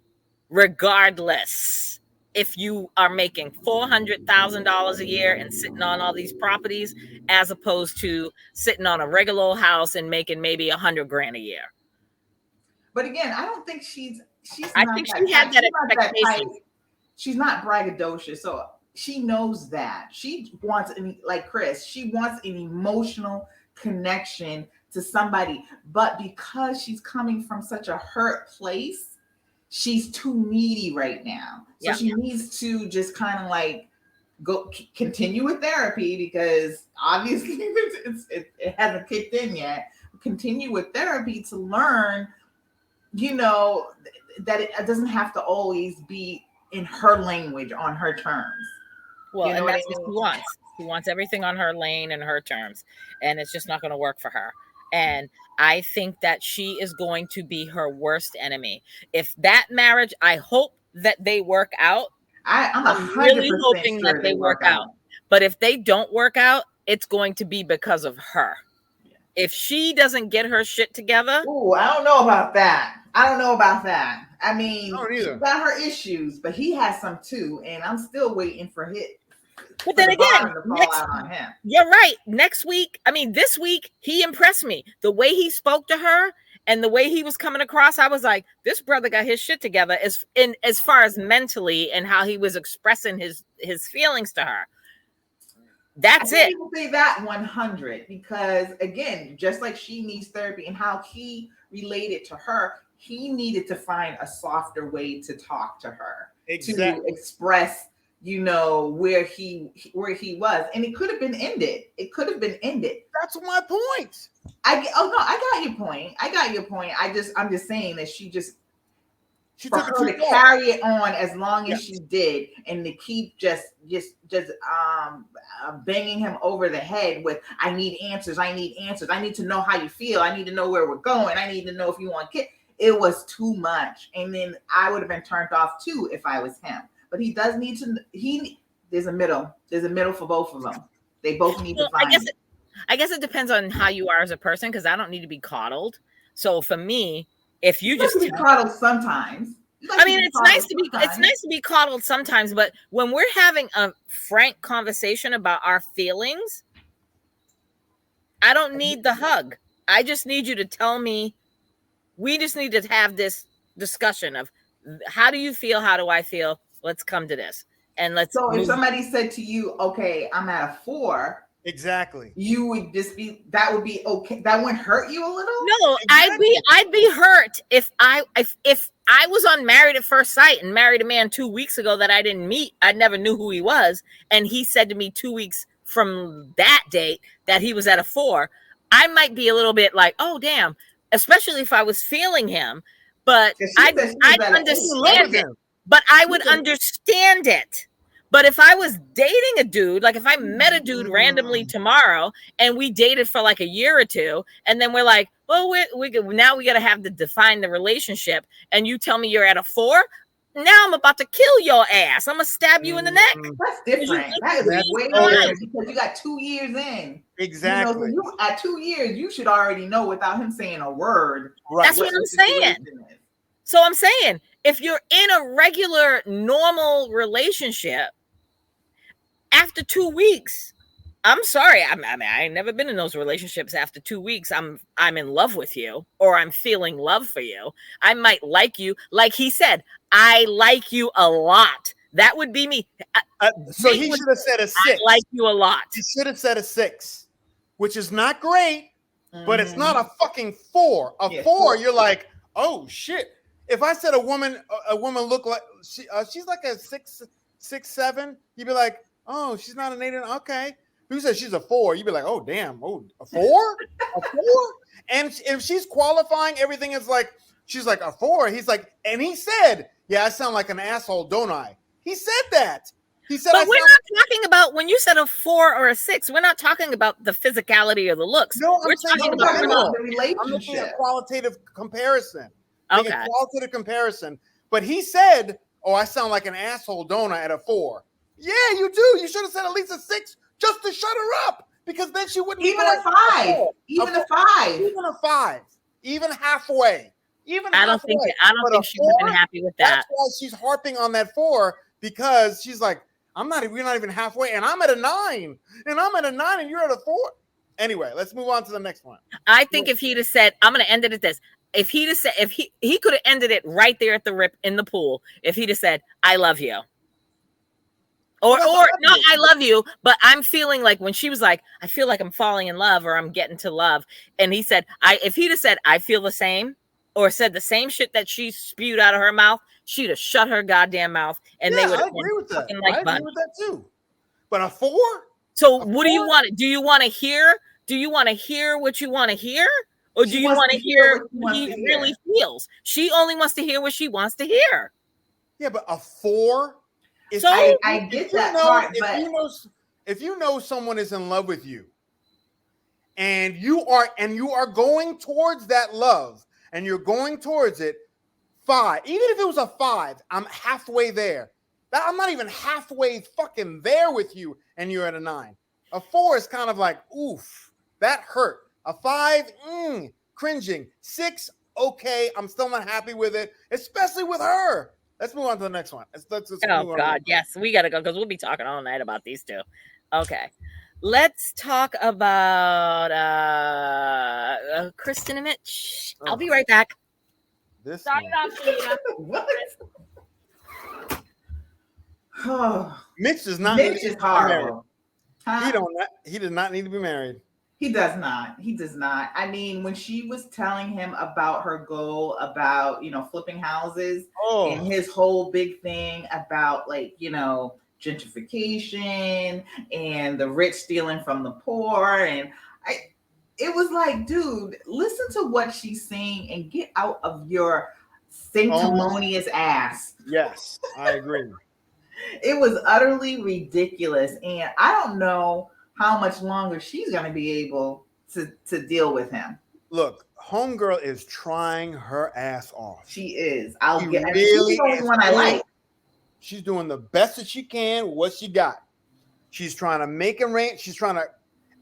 regardless. If you are making $400,000 a year and sitting on all these properties, as opposed to sitting on a regular old house and making maybe $100,000 a year. But again, I don't think she's. I think she had that expectation. She's not braggadocious, so she knows that. She wants, like Chris, she wants an emotional connection to somebody, but because she's coming from such a hurt place, she's too needy right now. So she needs to just kind of like continue with therapy, because obviously it hasn't kicked in yet. Continue with therapy to learn, that it doesn't have to always be in her language, on her terms. Well, and that's what she wants. She wants everything on her lane and her terms, and it's just not going to work for her. And I think that she is going to be her worst enemy. If that marriage, I hope that they work out. I'm really hoping that they work out. But if they don't work out, it's going to be because of her. Yeah. If she doesn't get her shit together. Ooh, I don't know about that. I mean, she's got her issues, but he has some too. And I'm still waiting for his. But then again, you're right. This week, he impressed me. The way he spoke to her and the way he was coming across, I was like, this brother got his shit together as far as mentally and how he was expressing his feelings to her. That's it. People say that 100 because, again, just like she needs therapy and how he related to her, he needed to find a softer way to talk to her, to express where he was, and it could have been ended. That's my point. I got your point. I'm just saying that she for her to carry it on as long as she did, and to keep just banging him over the head with, I need answers. I need to know how you feel. I need to know where we're going. I need to know if you want kids. It was too much, and then I would have been turned off too if I was him. But he does need to. There's a middle. There's a middle for both of them. They both need to find. I guess it depends on how you are as a person, because I don't need to be coddled. So for me, if you just be coddled sometimes. It's nice to be coddled sometimes. But when we're having a frank conversation about our feelings, I don't need the hug. I just need you to tell me We just need to have this discussion of how do you feel? How do I feel? Let's come to this. And let's So if move. somebody said to you, okay, I'm at a 4, Exactly. you would just be, that would be okay. That wouldn't hurt you a little? No, Exactly. I'd be hurt if I was on Married at First Sight and married a man 2 weeks ago that I didn't meet. I never knew who he was, and he said to me 2 weeks from that date that he was at a 4. I might be a little bit like, oh damn, especially if I was feeling him. But I'd understand it. But I would understand it. But if I was dating a dude, like if I met a dude randomly tomorrow and we dated for like a year or two, and then we're like, well, we now we got to have to define the relationship, and you tell me you're at a 4, now I'm about to kill your ass. I'm gonna stab you in the neck. That's different. That is way different because you got 2 years in. Exactly. You know, so at 2 years, you should already know without him saying a word. Right. That's what I'm saying. So I'm saying, if you're in a regular, normal relationship, after 2 weeks, I'm sorry. I mean, I ain't never been in those relationships. After 2 weeks, I'm in love with you, or I'm feeling love for you. I might like you, like he said. I like you a lot. That would be me. So he should have said a 6. I like you a lot. He should have said a 6, which is not great, but it's not a fucking 4. A 4, you're like, oh shit. If I said a woman look like she's like a 6, 7, you'd be like, oh, she's not an 8. Okay. Who says she's a 4? You'd be like, oh, damn. Oh, a 4? A 4? And if she's qualifying, everything is like, she's like a 4. He's like, and he said, yeah, I sound like an asshole, don't I? He said that. He said, but we're not talking about, when you said a 4 or a 6, we're not talking about the physicality or the looks. No, we're talking about the relationship. I'm looking at qualitative comparison. Okay. Qualitative comparison. But he said, oh, I sound like an asshole, don't I, at a 4. Yeah, you do. You should have said at least a 6 just to shut her up, because then she wouldn't even a 5. Even a 5. Even a 5. Even halfway. I don't think she would have been happy with that. That's why she's harping on that 4, because she's like, we're not even halfway, and I'm at a 9, and you're at a 4. Anyway, let's move on to the next one. I think if he'd have said, I'm going to end it at this. If he'd have said, if he could have ended it right there at the rip in the pool, if he'd have said, I love you. Or no, I love you, but I'm feeling like, when she was like, I feel like I'm falling in love, or I'm getting to love. And he said, if he'd have said, I feel the same, or said the same shit that she spewed out of her mouth, she'd have shut her goddamn mouth, and they would have agree with that. Like I agree with that too. But a 4? So what do you want? Do you want to hear? Do you want to hear what you want to hear? Or do you want to hear what he really feels? She only wants to hear what she wants to hear. Yeah, but a 4? So I get that part, but if you know someone is in love with you, and you are going towards that love, and you're going towards it, 5. Even if it was a 5, I'm halfway there. I'm not even halfway fucking there with you, and you're at a 9. A 4 is kind of like, oof, that hurt. A 5, cringing. 6, okay, I'm still not happy with it, especially with her. Let's move on to the next one. Let's oh God, yes, we gotta go, because we'll be talking all night about these two. Okay, let's talk about Kristen and Mitch. I'll be right back. This Start it off, Shahidah. what? Mitch does not. Mitch is horrible. Huh? He does not need to be married. He does not. He does not. I mean, when she was telling him about her goal about, flipping houses, and his whole big thing about, like, gentrification and the rich stealing from the poor. And it was like, dude, listen to what she's saying and get out of your sanctimonious ass. Yes, I agree. It was utterly ridiculous. And I don't know how much longer she's going to be able to deal with him. Look, homegirl is trying her ass off. She is. She's the only one I like. She's doing the best that she can with what she got. She's trying to make him rain. She's trying to,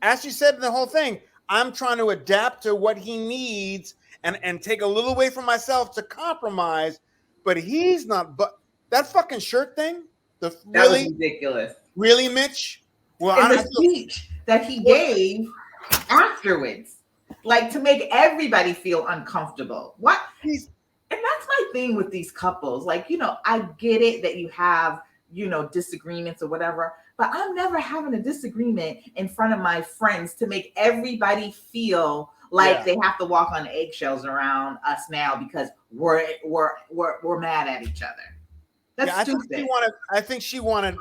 as she said in the whole thing, I'm trying to adapt to what he needs and take a little away from myself to compromise. But he's not. But that fucking shirt thing, that was ridiculous. Really, Mitch? Well, and the speech that he gave afterwards, like to make everybody feel uncomfortable. What? He's And that's my thing with these couples. Like, I get it that you have, disagreements or whatever, but I'm never having a disagreement in front of my friends to make everybody feel like they have to walk on eggshells around us now because we're mad at each other. That's stupid. I think she wanted.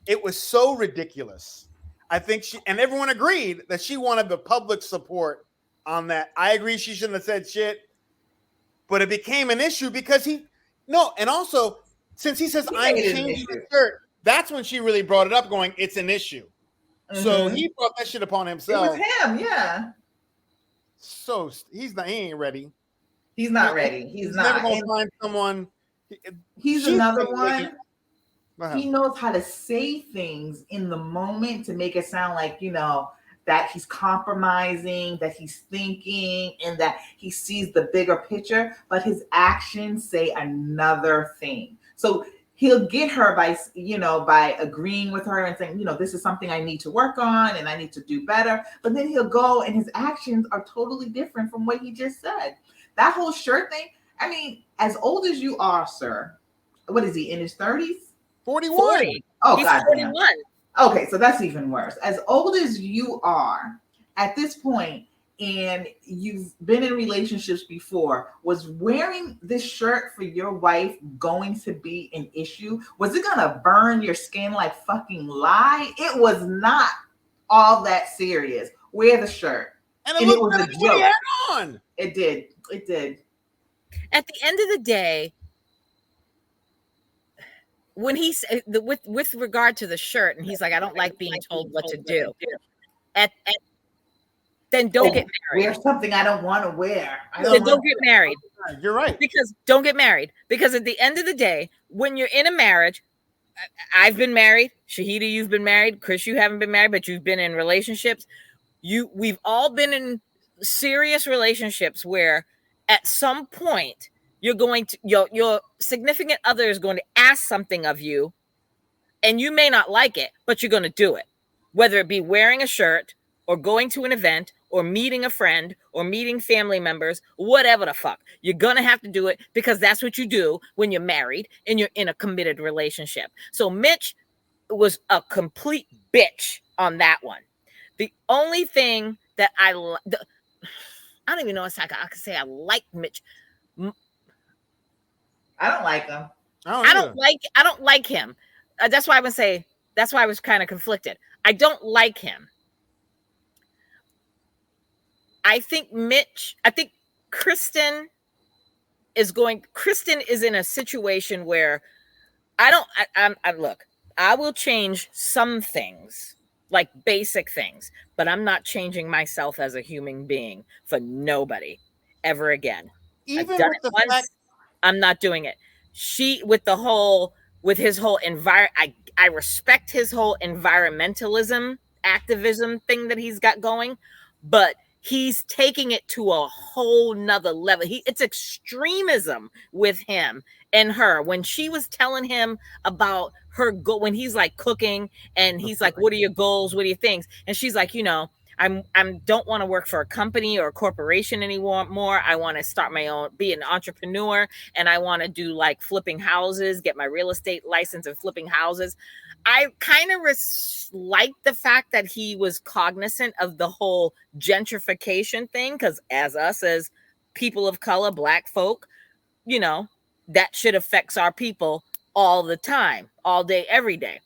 It was so ridiculous. I think and everyone agreed that she wanted the public support on that. I agree she shouldn't have said shit, but it became an issue because and also since he says I'm changing the shirt, that's when she really brought it up, going, it's an issue. Mm-hmm. So he brought that shit upon himself. It was him, yeah. So he ain't ready. He's not ready. He's not. Never gonna find someone. He's another one. He knows how to say things in the moment to make it sound like, that he's compromising, that he's thinking, and that he sees the bigger picture, but his actions say another thing. So he'll get her by agreeing with her and saying, this is something I need to work on and I need to do better. But then he'll go and his actions are totally different from what he just said. That whole shirt thing, I mean, as old as you are, sir, what is he, in his 30s? 41. 40. Oh, he's God 41. Damn. Okay, so that's even worse. As old as you are at this point, and you've been in relationships before, was wearing this shirt for your wife going to be an issue? Was it going to burn your skin like fucking lye? It was not all that serious. Wear the shirt. And it was a joke. On. It did. It did. At the end of the day, when he's with regard to the shirt, and he's like, I don't like being told what to do. Then don't get married. Wear something I don't want to wear. Then don't get married. You're right. Because don't get married. Because at the end of the day, when you're in a marriage, I've been married. Shahidah, you've been married. Chris, you haven't been married, but you've been in relationships. We've all been in serious relationships where at some point you're going to your significant other is going to ask something of you, and you may not like it, but you're going to do it, whether it be wearing a shirt or going to an event or meeting a friend or meeting family members, whatever the fuck. You're going to have to do it because that's what you do when you're married and you're in a committed relationship. So Mitch was a complete bitch on that one. The only thing that I don't even know if I could say I like Mitch. I don't like him. I don't like him. That's why I would say. That's why I was kind of conflicted. I don't like him. I think Kristen is in a situation where look, I will change some things, like basic things, but I'm not changing myself as a human being for nobody ever again. Even I've done with it the once, fact, I'm not doing it. With his whole environment, I respect his whole environmentalism, activism thing that he's got going, but he's taking it to a whole nother level. It's extremism with him and her. When she was telling him about her goal, when he's like cooking and he's like, what are your goals? What are your things? And she's like, I don't want to work for a company or a corporation anymore. I want to start my own, be an entrepreneur, and I want to do like flipping houses, get my real estate license and flipping houses. I kind of like the fact that he was cognizant of the whole gentrification thing, because as people of color, Black folk, that shit affects our people all the time, all day, every day.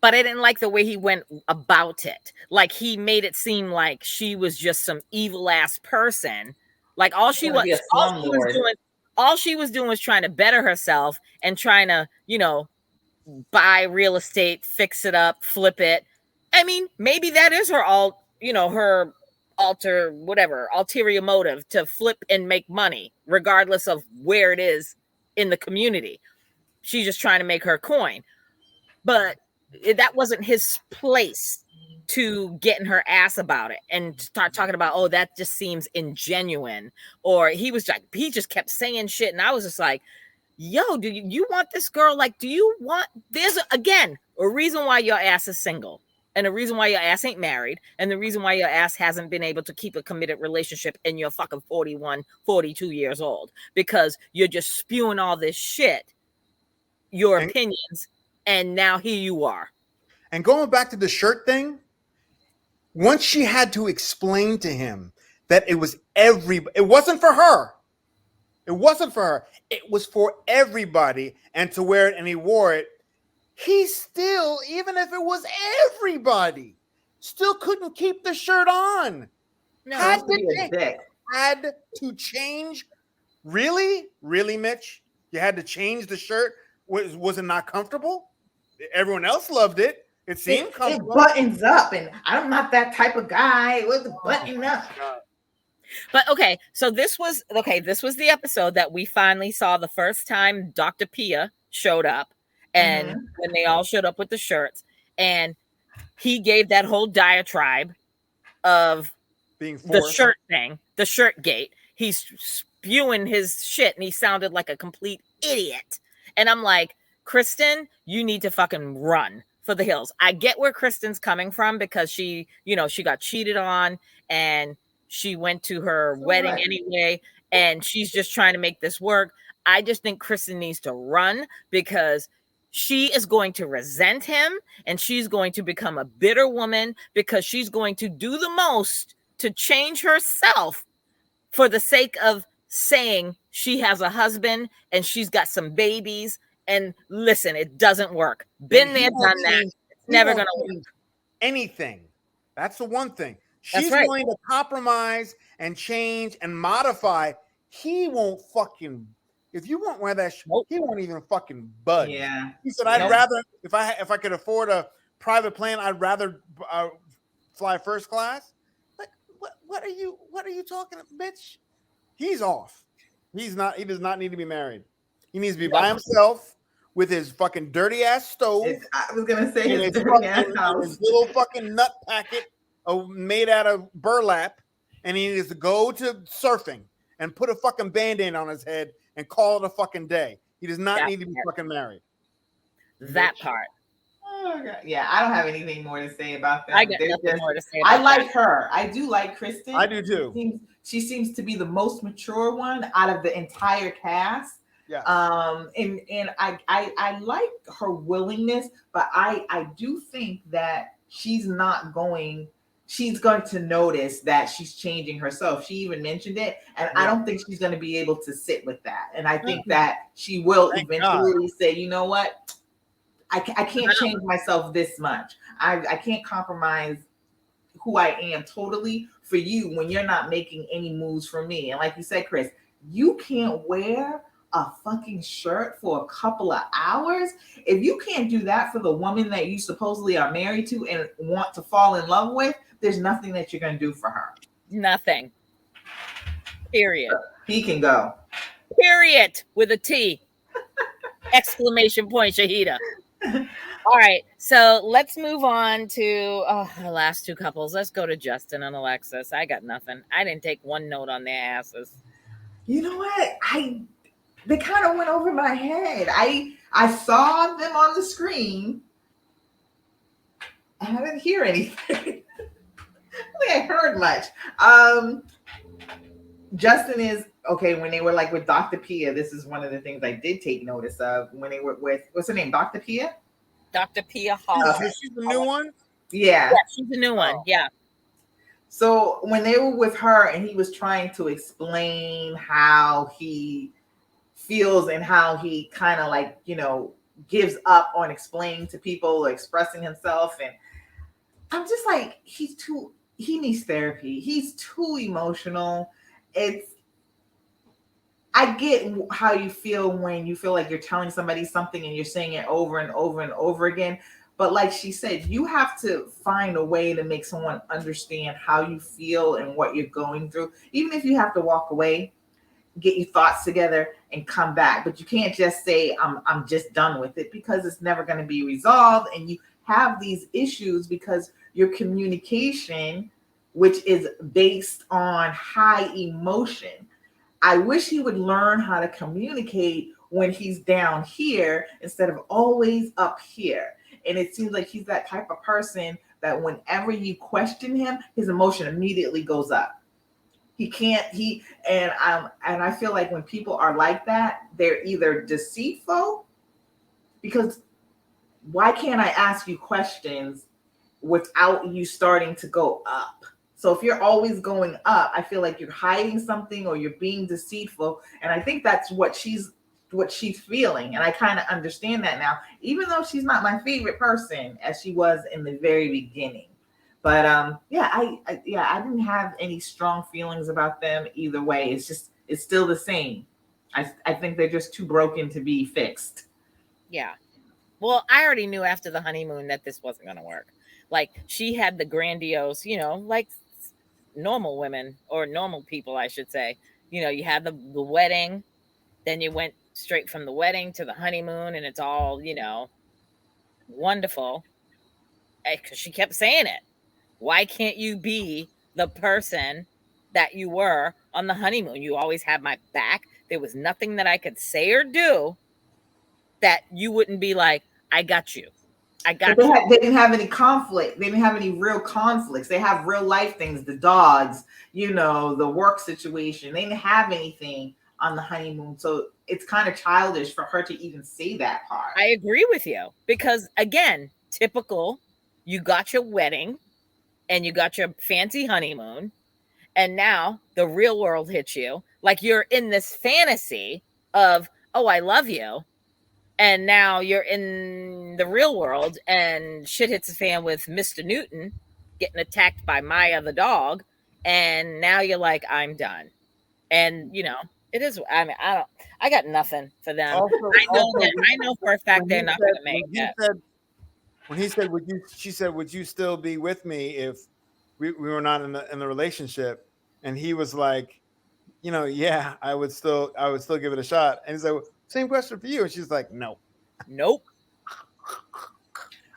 But I didn't like the way he went about it. Like he made it seem like she was just some evil ass person. Like all she was doing was trying to better herself and trying to, buy real estate, fix it up, flip it. I mean, maybe that is her her ulterior motive, to flip and make money, regardless of where it is in the community. She's just trying to make her coin. But that wasn't his place to get in her ass about it and start talking about, oh, that just seems ingenuine. Or he just kept saying shit. And I was just like, yo, you want this girl? Like, do you want, there's again, a reason why your ass is single. and the reason why your ass ain't married, and the reason why your ass hasn't been able to keep a committed relationship and you're fucking 41, 42 years old, because you're just spewing all this shit, your opinions, and now here you are. And going back to the shirt thing, once she had to explain to him that it wasn't for her. It wasn't for her. It was for everybody, and to wear it, and he wore it. He still, even if it was everybody, still couldn't keep the shirt on. No, Had Supposed to be a dick. to change. Really, Mitch? You had to change the shirt. Was it not comfortable? Everyone else loved it. It seemed comfortable. It buttons up, and I'm not that type of guy with the button up. But okay, so this was the episode that we finally saw the first time Dr. Pia showed up, and when they all showed up with the shirts, and he gave that whole diatribe of being the shirt thing, the shirt gate. He's spewing his shit, and he sounded like a complete idiot. And I'm like, Kristen, you need to fucking run for the hills. I get where Kristen's coming from, because she got cheated on, and she went to her wedding anyway, and she's just trying to make this work. I just think Kristen needs to run, because she is going to resent him, and she's going to become a bitter woman, because she's going to do the most to change herself for the sake of saying she has a husband and she's got some babies. And listen, it doesn't work. Been there, done that. It's never going to work. Anything. That's the one thing. She's willing to compromise and change and modify. He won't fucking. If you won't wear that shirt, he won't even fucking budge. Yeah. He said, "I'd rather if I could afford a private plane, I'd rather fly first class." Like, what are you talking about, bitch? He's off. He does not need to be married. He needs to be by himself with his fucking dirty ass stove. I was gonna say his dirty ass house. His little fucking nut packet made out of burlap, and he needs to go to surfing and put a fucking band-aid on his head and call it a fucking day. He does not need to be fucking married. That part. Oh, God. Yeah, I don't have anything more to say about that. I got nothing more to say about I like her. I do like Kristen. I do too. She seems to be the most mature one out of the entire cast. Yeah. And I like her willingness, but I do think that she's going to notice that she's changing herself. She even mentioned it, and I don't think she's going to be able to sit with that. And I think that she will eventually say, you know what? I can't change myself this much. I can't compromise who I am totally for you when you're not making any moves for me. And like you said, Chris, you can't wear a fucking shirt for a couple of hours. If you can't do that for the woman that you supposedly are married to and want to fall in love with, there's nothing that you're going to do for her. Nothing. Period. He can go. Period. With a T. Exclamation point, Shahidah. All right. So let's move on to the last two couples. Let's go to Justin and Alexis. I got nothing. I didn't take one note on their asses. You know what? They kind of went over my head. I saw them on the screen. I didn't hear anything. I think I heard much. Justin is okay. When they were like with Dr. Pia, this is one of the things I did take notice of when they were with, what's her name? Dr. Pia? Dr. Pia Hall. Okay. She's the new one? Yeah. She's the new one. Yeah. So when they were with her and he was trying to explain how he feels and how he kind of like, gives up on explaining to people or expressing himself. And I'm just like, he needs therapy. He's too emotional. I get how you feel when you feel like you're telling somebody something and you're saying it over and over and over again. But like she said, you have to find a way to make someone understand how you feel and what you're going through. Even if you have to walk away, get your thoughts together and come back. But you can't just say, I'm just done with it, because it's never going to be resolved. And you have these issues because your communication, which is based on high emotion. I wish he would learn how to communicate when he's down here instead of always up here. And it seems like he's that type of person that whenever you question him, his emotion immediately goes up. He can't, and I feel like when people are like that, they're either deceitful, because why can't I ask you questions without you starting to go up? So if you're always going up, I feel like you're hiding something or you're being deceitful. And I think that's what she's feeling. And I kind of understand that now, even though she's not my favorite person as she was in the very beginning. But I didn't have any strong feelings about them either way. It's still the same. I think they're just too broken to be fixed. Yeah. Well, I already knew after the honeymoon that this wasn't going to work. Like, she had the grandiose, like normal women, or normal people, I should say. You had the wedding, then you went straight from the wedding to the honeymoon, and it's all, wonderful. Because she kept saying it. Why can't you be the person that you were on the honeymoon? You always had my back. There was nothing that I could say or do that you wouldn't be like, I got you. But they didn't have any conflict. They didn't have any real conflicts. They have real life things, the dogs, the work situation. They didn't have anything on the honeymoon. So it's kind of childish for her to even say that part. I agree with you, because again, typical, you got your wedding and you got your fancy honeymoon, and now the real world hits you. Like, you're in this fantasy of, oh, I love you. And now you're in the real world and shit hits the fan with Mr. Newton getting attacked by Maya the dog. And now you're like, I'm done. And, it is, I got nothing for them. I know for a fact they're not going to make it. When he said, she said, would you still be with me if we were not in the relationship? And he was like, yeah, I would still give it a shot. And he's like, same question for you. And she's like, no. Nope.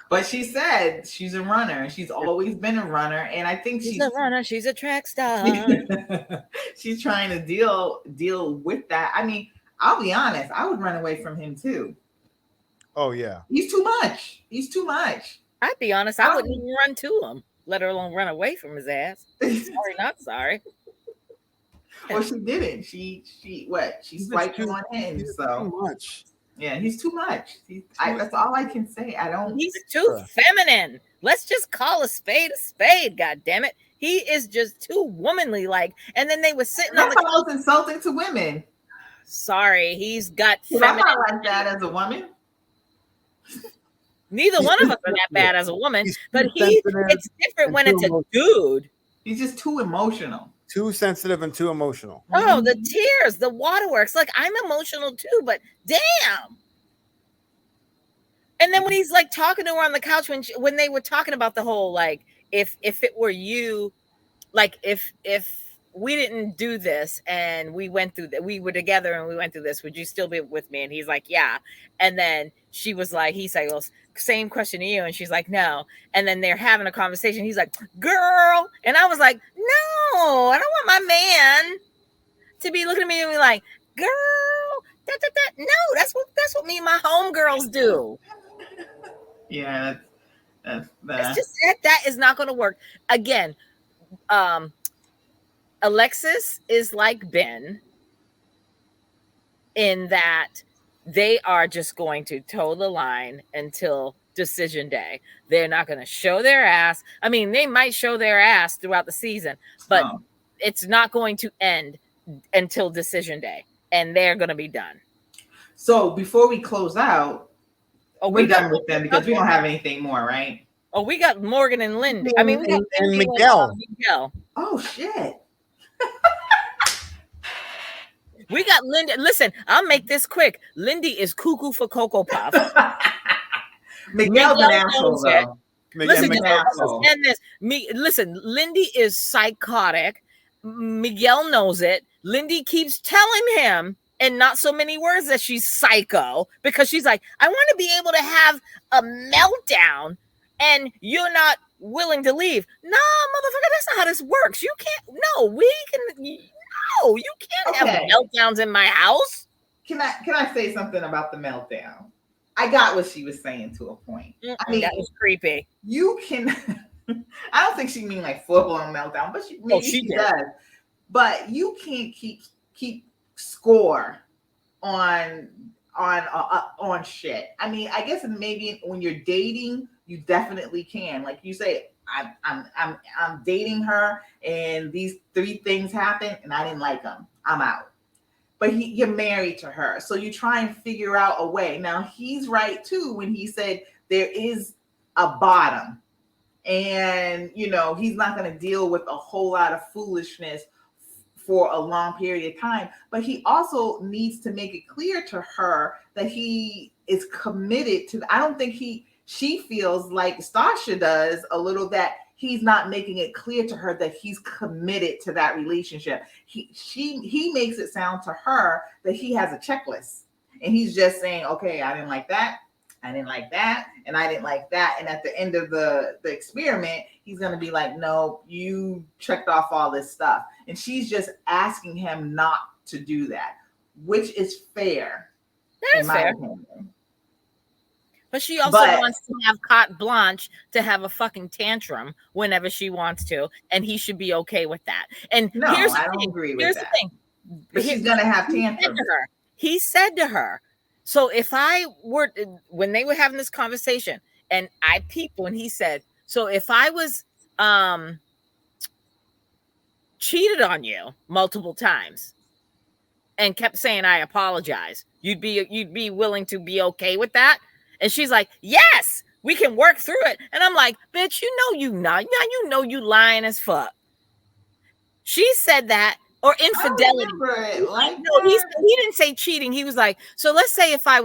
But she said she's a runner. She's always been a runner. And I think she's a runner. She's a track star. She's trying to deal with that. I mean, I'll be honest. I would run away from him too. Oh, yeah. He's too much. I'd be honest. I wouldn't even run to him, let alone run away from his ass. Sorry, not sorry. Well, she didn't. She swiped him on him. So too much. Yeah, he's too much. That's all I can say. He's too feminine. Let's just call a spade a spade. God damn it, he is just too womanly. Like, and then they were sitting. That's almost insulting to women. Sorry, he's got. I'm not like that as a woman. Neither one of us are that bad as a woman, but it's different when it's a dude. He's just too emotional. Too sensitive and too emotional. Oh, the tears, the waterworks. Like, I'm emotional too, but damn. And then when he's like talking to her on the couch, when they were talking about the whole, like, if it were you, like, if we didn't do this and we went through that, we were together and we went through this, would you still be with me? And he's like, yeah. And then she was like, he's like, well, same question to you. And she's like, no. And then they're having a conversation. He's like, girl. And I was like, no, I don't want my man to be looking at me and be like, girl, no, that's what me and my homegirls do. Yeah, that's it's just that is not going to work. Again, Alexis is like Ben in that they are just going to toe the line until decision day. They're not going to show their ass. I mean, they might show their ass throughout the season, but it's not going to end until decision day, and they're going to be done. So before we close out, we're done with them because we don't have anything more, right? Oh, we got Morgan and Lindy. I mean, we got Miguel. Oh, shit. We got Lindy. Listen, I'll make this quick. Lindy is cuckoo for Cocoa Puff. Miguel's an asshole, though. Listen, Lindy is psychotic. Miguel knows it. Lindy keeps telling him in not so many words that she's psycho, because she's like, I want to be able to have a meltdown and you're not willing to leave. No, motherfucker, that's not how this works. You can't. No, you can't have meltdowns in my house. Can I say something about the meltdown? I got what she was saying to a point. I mean, that was creepy. You can I don't think she mean like full blown meltdown, but maybe she does. But you can't keep score on on shit. I mean, I guess maybe when you're dating, you definitely can. Like you say, I'm dating her, and these 3 things happen, and I didn't like them. I'm out. But you're married to her, so you try and figure out a way. Now he's right too when he said there is a bottom, and he's not going to deal with a whole lot of foolishness for a long period of time, but he also needs to make it clear to her that he is committed to. I don't think she feels like Stasha does a little, that he's not making it clear to her that he's committed to that relationship. He makes it sound to her that he has a checklist, and he's just saying, okay, I didn't like that, I didn't like that, and I didn't like that. And at the end of the experiment, he's going to be like, no, you checked off all this stuff. And she's just asking him not to do that, which is fair. That is fair. Opinion. But she also wants to have carte blanche to have a fucking tantrum whenever she wants to, and he should be okay with that. And no, I don't agree with that. The thing. But she's going to have tantrums. He said to her, so if I were, when they were having this conversation, and I peeped when he said, so if I was cheated on you multiple times and kept saying I apologize, you'd be willing to be okay with that? And she's like, yes, we can work through it. And I'm like, bitch, you you lying as fuck. She said that. Or infidelity. No, he didn't say cheating. He was like, so let's say if I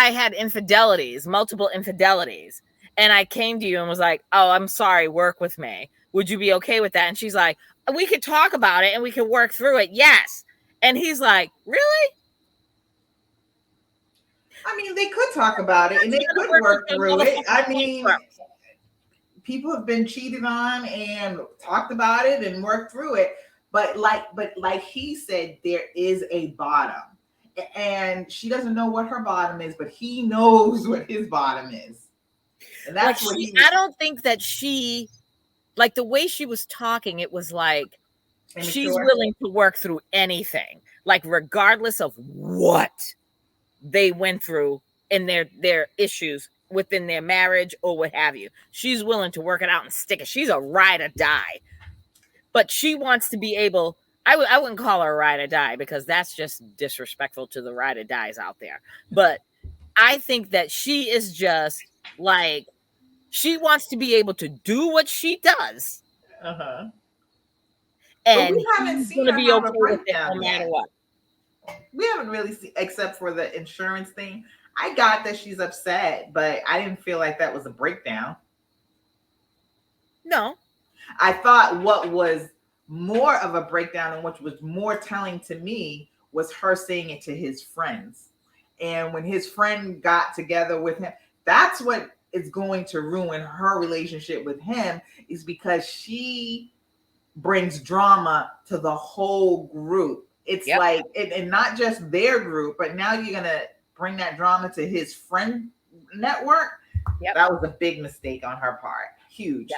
had infidelities, multiple infidelities, and I came to you and was like, oh, I'm sorry, work with me. Would you be okay with that? And she's like, we could talk about it and we could work through it. Yes. And he's like, really? I mean, they could talk about it and they could work through it. I mean, people have been cheated on and talked about it and worked through it. But like he said, there is a bottom, and she doesn't know what her bottom is, but he knows what his bottom is. And that's like I don't think that she, like the way she was talking, it was like she's willing to work through anything, like regardless of what they went through in their issues within their marriage or what have you. She's willing to work it out and stick it. She's a ride or die. But she wants to be able, I wouldn't call her a ride or die because that's just disrespectful to the ride or dies out there. But I think that she is just like, she wants to be able to do what she does. Uh-huh. And we haven't seen her be okay with it no matter what. We haven't really seen, except for the insurance thing. I got that she's upset, but I didn't feel like that was a breakdown. No. I thought what was more of a breakdown and what was more telling to me was her saying it to his friends. And when his friend got together with him, that's what is going to ruin her relationship with him, is because she brings drama to the whole group. It's like, and not just their group, but now you're going to bring that drama to his friend network. That was a big mistake on her part. Huge.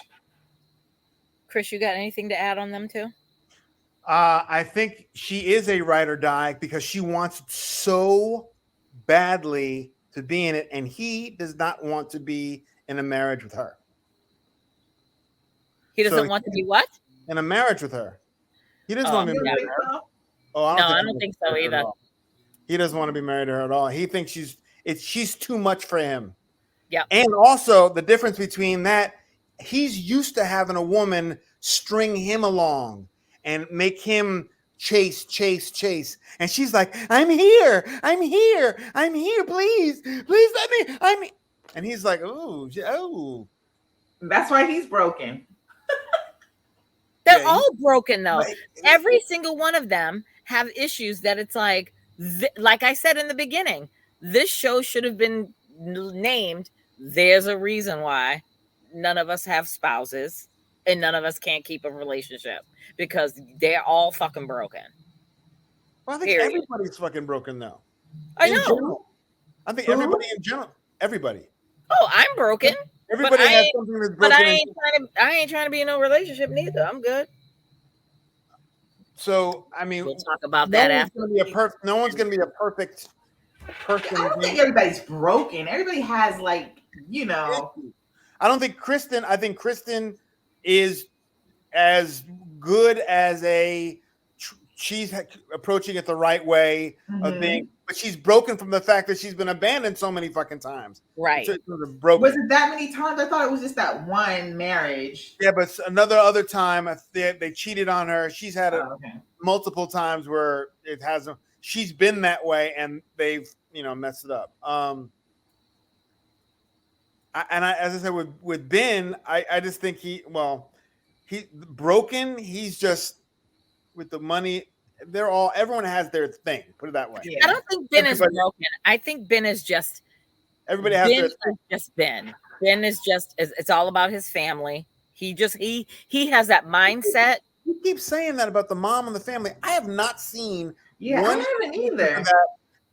Chris, you got anything to add on them too? I think she is a ride or die because she wants so badly to be in it, and he does not want to be in a marriage with her. He doesn't want to be what? In a marriage with her. He doesn't want to be married to her. I don't think so either. He doesn't want to be married to her at all. He thinks she's too much for him. Yeah. And also the difference between that, he's used to having a woman string him along and make him chase. And she's like, I'm here, please let me, and he's like, oh. That's why he's broken. They're all broken though. Every single one of them have issues that it's like I said in the beginning, this show should have been named There's a Reason Why None of Us Have Spouses and none of us can't keep a relationship, because they're all fucking broken. Well, I think everybody's fucking broken though. I know. I think everybody in general, everybody. Oh, I'm broken. Everybody I has ain't- something that's But broken. I ain't trying to be in no relationship neither. I'm good. So I mean, We'll talk about no that one's after. gonna be a perfect. No one's gonna be a perfect person. I don't think everybody's broken. Everybody has like, you know. I don't think Kristen. I think Kristen is as good as she's approaching it the right way of being, but she's broken from the fact that she's been abandoned so many fucking times. Right. It's broken. Was it that many times? I thought it was just that one marriage. Yeah, but other time they cheated on her. She's had it multiple times where it hasn't. She's been that way, and they've messed it up. As I said with Ben, I just think he broken. He's just with the money. Everyone has their thing. Put it that way. I don't think Ben is broken. I think Ben is just everybody has their thing. Just Ben. Ben is just it's all about his family. He has that mindset. You keep saying that about the mom and the family. I have not seen I haven't either.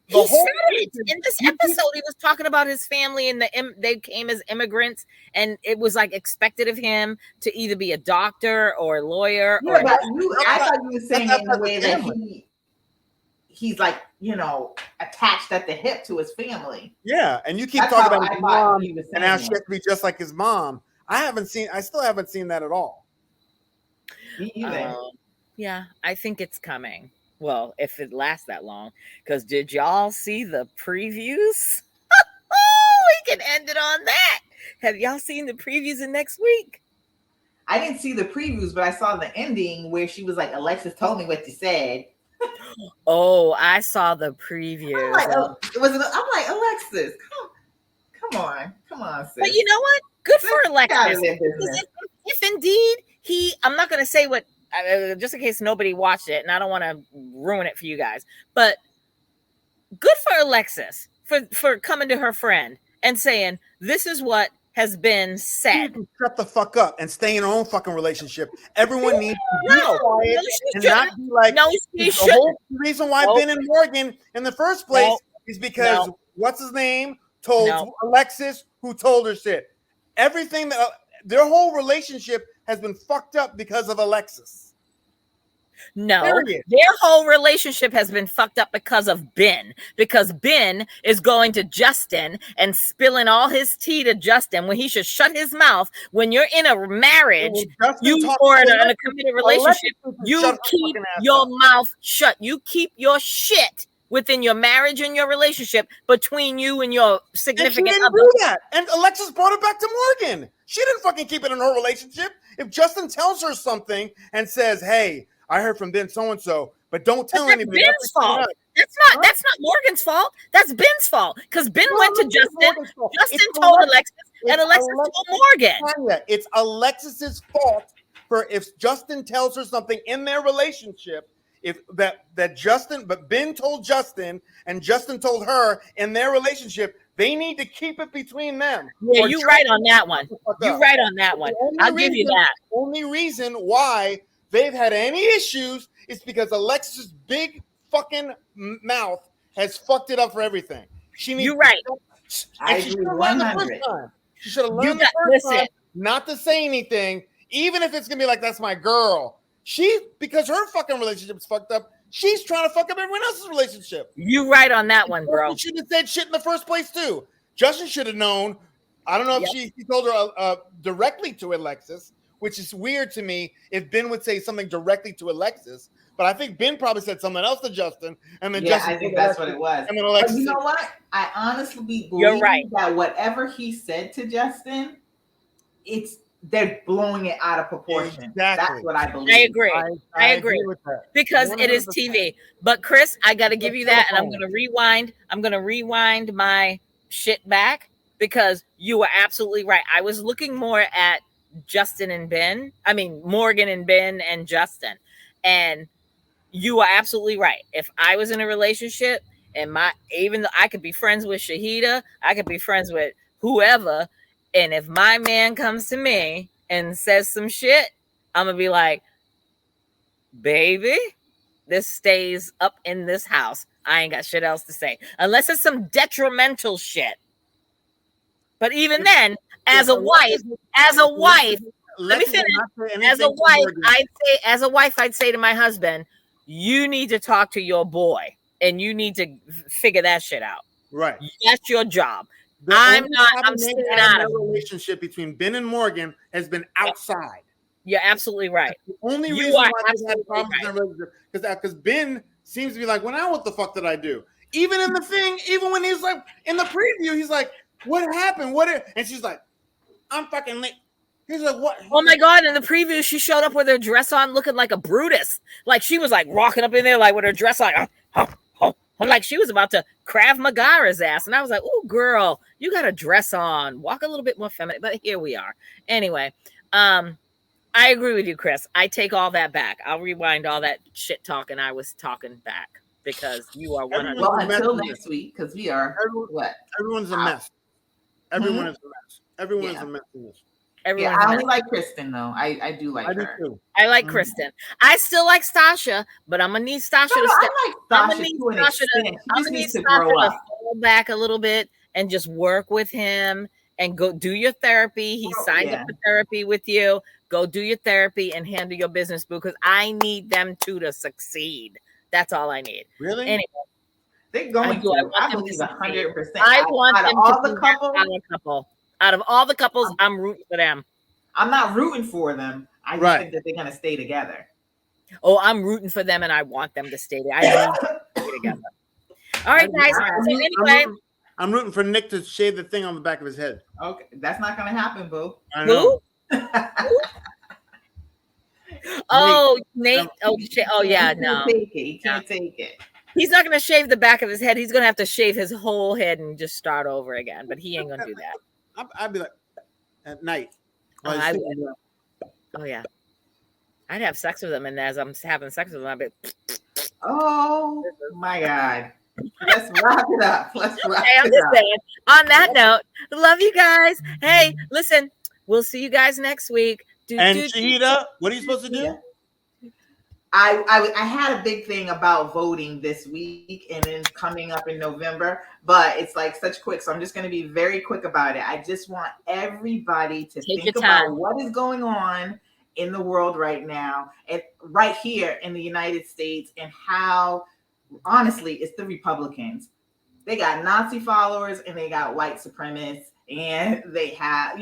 He said it in this episode. He was talking about his family and they came as immigrants, and it was like expected of him to either be a doctor or a lawyer. Yeah, but I thought you were saying it in a way that he's like attached at the hip to his family. Yeah, and you keep talking about his mom and how she has to be just like his mom. I still haven't seen that at all. Me either. Yeah, I think it's coming. Well, if it lasts that long, because did y'all see the previews? We can end it on that. Have y'all seen the previews of next week? I didn't see the previews, but I saw the ending where she was like, Alexis told me what you said. Oh, I saw the previews. I'm like, Alexis, come on, sis. But you know what? Good for Alexis. If indeed I'm not going to say what, just in case nobody watched it, and I don't want to ruin it for you guys, but good for Alexis for coming to her friend and saying, this is what has been said. Shut the fuck up and stay in her own fucking relationship. Everyone needs to be quiet and not be like, the whole reason why Ben and Morgan in the first place is because what's his name told Alexis, who told her shit. Everything that their whole relationship has been fucked up because of Alexis. No, their whole relationship has been fucked up because of Ben. Because Ben is going to Justin and spilling all his tea to Justin when he should shut his mouth. When you're in a marriage, or in a committed relationship, you keep your mouth shut. You keep your shit within your marriage and your relationship between you and your significant other. Do that. And Alexis brought it back to Morgan. She didn't fucking keep it in her relationship. If Justin tells her something and says, "Hey, I heard from Ben so-and-so, but don't tell anybody." Ben's fault. That's not Morgan's fault. That's Ben's fault. Because Ben went to Justin. Justin told Alexis, and Alexis told Morgan. Tanya, it's Alexis's fault for if Justin tells her something in their relationship. If but Ben told Justin and Justin told her in their relationship, they need to keep it between them. Yeah, you're right on that one. You're right on that one. I'll give you that. The only reason why they've had any issues is because Alexis's big fucking mouth has fucked it up for everything. You're right. I agree 100. She should have learned the first time not to say anything, even if it's gonna be like, that's my girl. Because her fucking relationship's fucked up, she's trying to fuck up everyone else's relationship. You right on that one, bro. She should have said shit in the first place too. Justin should have known. I don't know if she told her directly to Alexis, which is weird to me if Ben would say something directly to Alexis. But I think Ben probably said something else to Justin, and then Justin. I think that's what it was. And then Alexis. But you know what? I honestly believe that whatever he said to Justin, they're blowing it out of proportion. Exactly. That's what I believe. I agree. I agree with that. Because 100%. It is TV. But Chris, I got to give you that, and I'm going to rewind. I'm going to rewind my shit back because you were absolutely right. I was looking more at Justin and Ben. I mean, Morgan and Ben and Justin. And you are absolutely right. If I was in a relationship and even though I could be friends with Shahidah, I could be friends with whoever. And if my man comes to me and says some shit, I'm going to be like, baby, this stays up in this house. I ain't got shit else to say. Unless it's some detrimental shit. But even then, as a wife, let me finish. As a wife, I'd say to my husband, you need to talk to your boy and you need to figure that shit out. Right. That's your job. I'm staying out of the relationship between Ben and Morgan has been outside. You're absolutely right. That's the only reason why they've had problems in their relationship because Ben seems to be like, well, now what the fuck did I do? Even in the thing, even when he's like in the preview, he's like, what happened? And she's like, I'm fucking late. He's like, what? Oh my God. In the preview, she showed up with her dress on looking like a Brutus. Like she was like walking up in there like with her dress on. Like she was about to Krav Maga his ass. And I was like, oh, girl, you got a dress on. Walk a little bit more feminine. But here we are. Anyway, I agree with you, Chris. I take all that back. I'll rewind all that shit talking I was talking back because you are 100%. Well, until next week, because we are what? Everyone's a mess. Everyone is a mess. Everyone is a mess in this. Yeah, I only like Kristen though. I do like her. Do too. I like Kristen. I still like Stasha, but I'm gonna need Stasha to step. I'm gonna need Stasha to fall back a little bit and just work with him and go do your therapy. He signed up for therapy with you. Go do your therapy and handle your business, boo, because I need them two to succeed. That's all I need. Really? Anyway, they're going to. I believe 100%. I want out them of all to the couple. Out of all the couples, I'm rooting for them. I'm not rooting for them. I just think that they're going to stay together. Oh, I'm rooting for them, and I want them to stay together. I need them to stay together. All right, guys. So anyway, I'm rooting for Nick to shave the thing on the back of his head. Okay, that's not going to happen, boo. I know. Oh, Nate. Oh, yeah. No, he can't take it. He's not going to shave the back of his head. He's going to have to shave his whole head and just start over again. But he ain't going to do that. I'd be like, at night. Oh yeah, I'd have sex with him, and as I'm having sex with him, I'd be. Oh my God! Let's wrap it up. Saying. On that note, love you guys. Hey, listen, we'll see you guys next week. Shahidah, what are you supposed to do? I had a big thing about voting this week and then coming up in November, but it's like such quick. So I'm just going to be very quick about it. I just want everybody to think about what is going on in the world right now and right here in the United States and how, honestly, it's the Republicans. They got Nazi followers and they got white supremacists and they have,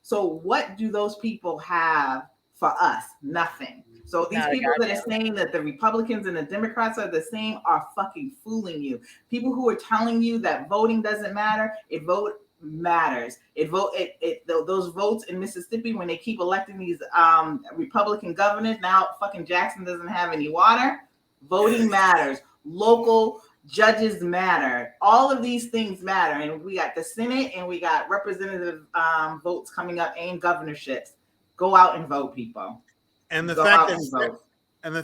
so what do those people have for us? Nothing. So these people that are saying that the Republicans and the Democrats are the same are fucking fooling you. People who are telling you that voting doesn't matter, vote matters. Those votes in Mississippi when they keep electing these Republican governors. Now fucking Jackson doesn't have any water. Voting matters. Local judges matter. All of these things matter. And we got the Senate and we got representative votes coming up and governorships. Go out and vote, people. And the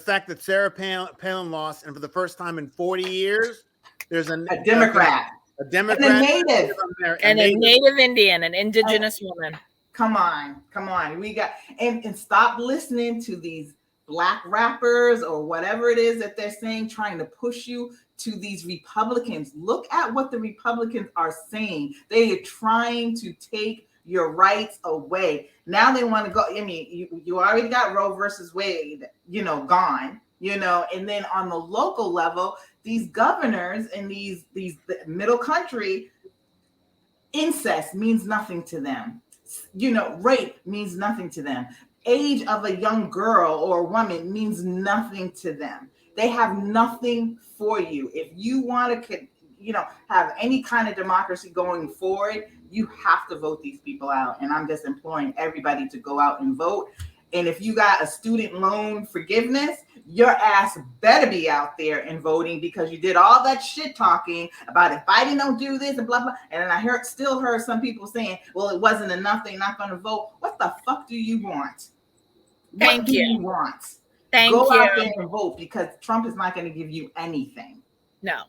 fact that Sarah Palin lost, and for the first time in 40 years, there's a Democrat, and a native, and a native Indian, an indigenous woman. Come on. We got and stop listening to these black rappers or whatever it is that they're saying, trying to push you to these Republicans. Look at what the Republicans are saying. They are trying to take your rights away. Now they want to go. I mean, you already got Roe versus Wade, gone, and then on the local level, these governors and these middle country, incest means nothing to them. Rape means nothing to them. Age of a young girl or woman means nothing to them. They have nothing for you. If you want to, have any kind of democracy going forward, you have to vote these people out. And I'm just imploring everybody to go out and vote. And if you got a student loan forgiveness, your ass better be out there and voting because you did all that shit talking about if Biden don't do this and blah, blah. And then I still heard some people saying, well, it wasn't enough. They're not going to vote. What the fuck do you want? Thank what you. Do you want? Thank Go you. out there and vote because Trump is not going to give you anything. No.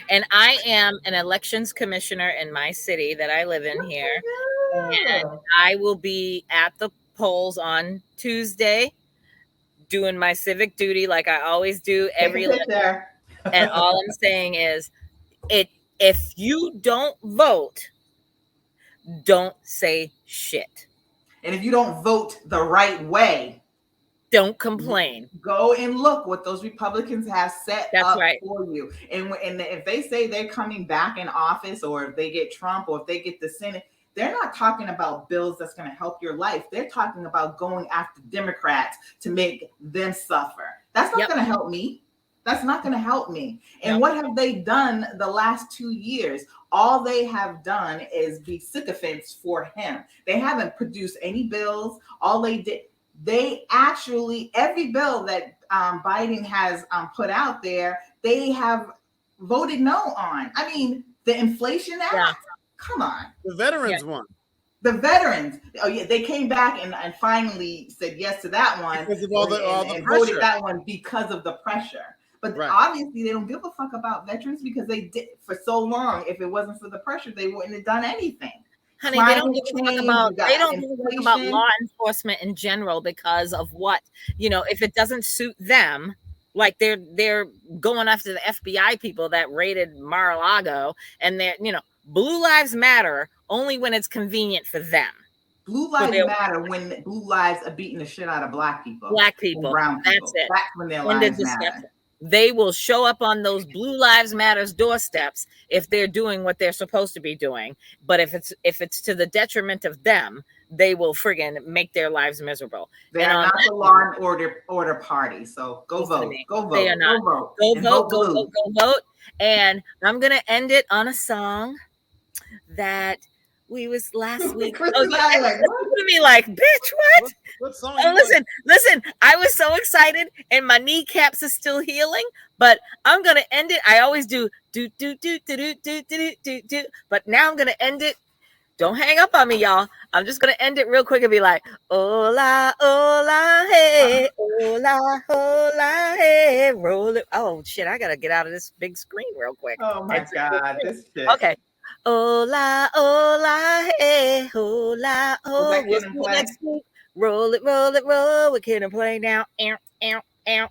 And I am an elections commissioner in my city that I live in here. And I will be at the polls on Tuesday doing my civic duty like I always do every election. And all I'm saying is if you don't vote, don't say shit. And if you don't vote the right way, don't complain. Go and look what those Republicans have set That's up right. for you. And if they say they're coming back in office, or if they get Trump, or if they get the Senate, they're not talking about bills that's going to help your life. They're talking about going after Democrats to make them suffer. That's not going to help me. That's not going to help me. And what have they done the last 2 years? All they have done is be sycophants for him. They haven't produced any bills. All they did, they actually, every bill that Biden has put out there, they have voted no on. I mean, the Inflation Act, come on. The veterans one. The veterans, oh yeah, they came back and finally said yes to that one, because of all the and pressure. voted that one because of the pressure. But obviously they don't give a fuck about veterans, because they did for so long. If it wasn't for the pressure, they wouldn't have done anything. Honey, they don't give a fuck about law enforcement in general, because of what, if it doesn't suit them, like they're going after the FBI people that raided Mar-a-Lago, and they're, Blue Lives Matter only when it's convenient for them. Blue lives matter when blue lives are beating the shit out of black people. And brown people. That's it. That's when their lives matter. They will show up on those Blue Lives Matters doorsteps if they're doing what they're supposed to be doing. But if it's to the detriment of them, they will friggin' make their lives miserable. They are not the law and order party. So go vote. Go vote. They are not. Go vote. And I'm gonna end it on a song that we was last week. Me like, bitch, what? What song? Oh, listen. I was so excited, and my kneecaps are still healing. But I'm gonna end it. I always do. But now I'm gonna end it. Don't hang up on me, y'all. I'm just gonna end it real quick and be like, hola, hola, hey, hola, hola, hey, roll it. Oh shit, I gotta get out of this big screen real quick. Oh my god, this shit. Okay. Hola, hola, hey, hola, oh, we'll see you next week. Roll it, roll it, roll. We can't play now. Ow, ow, ow.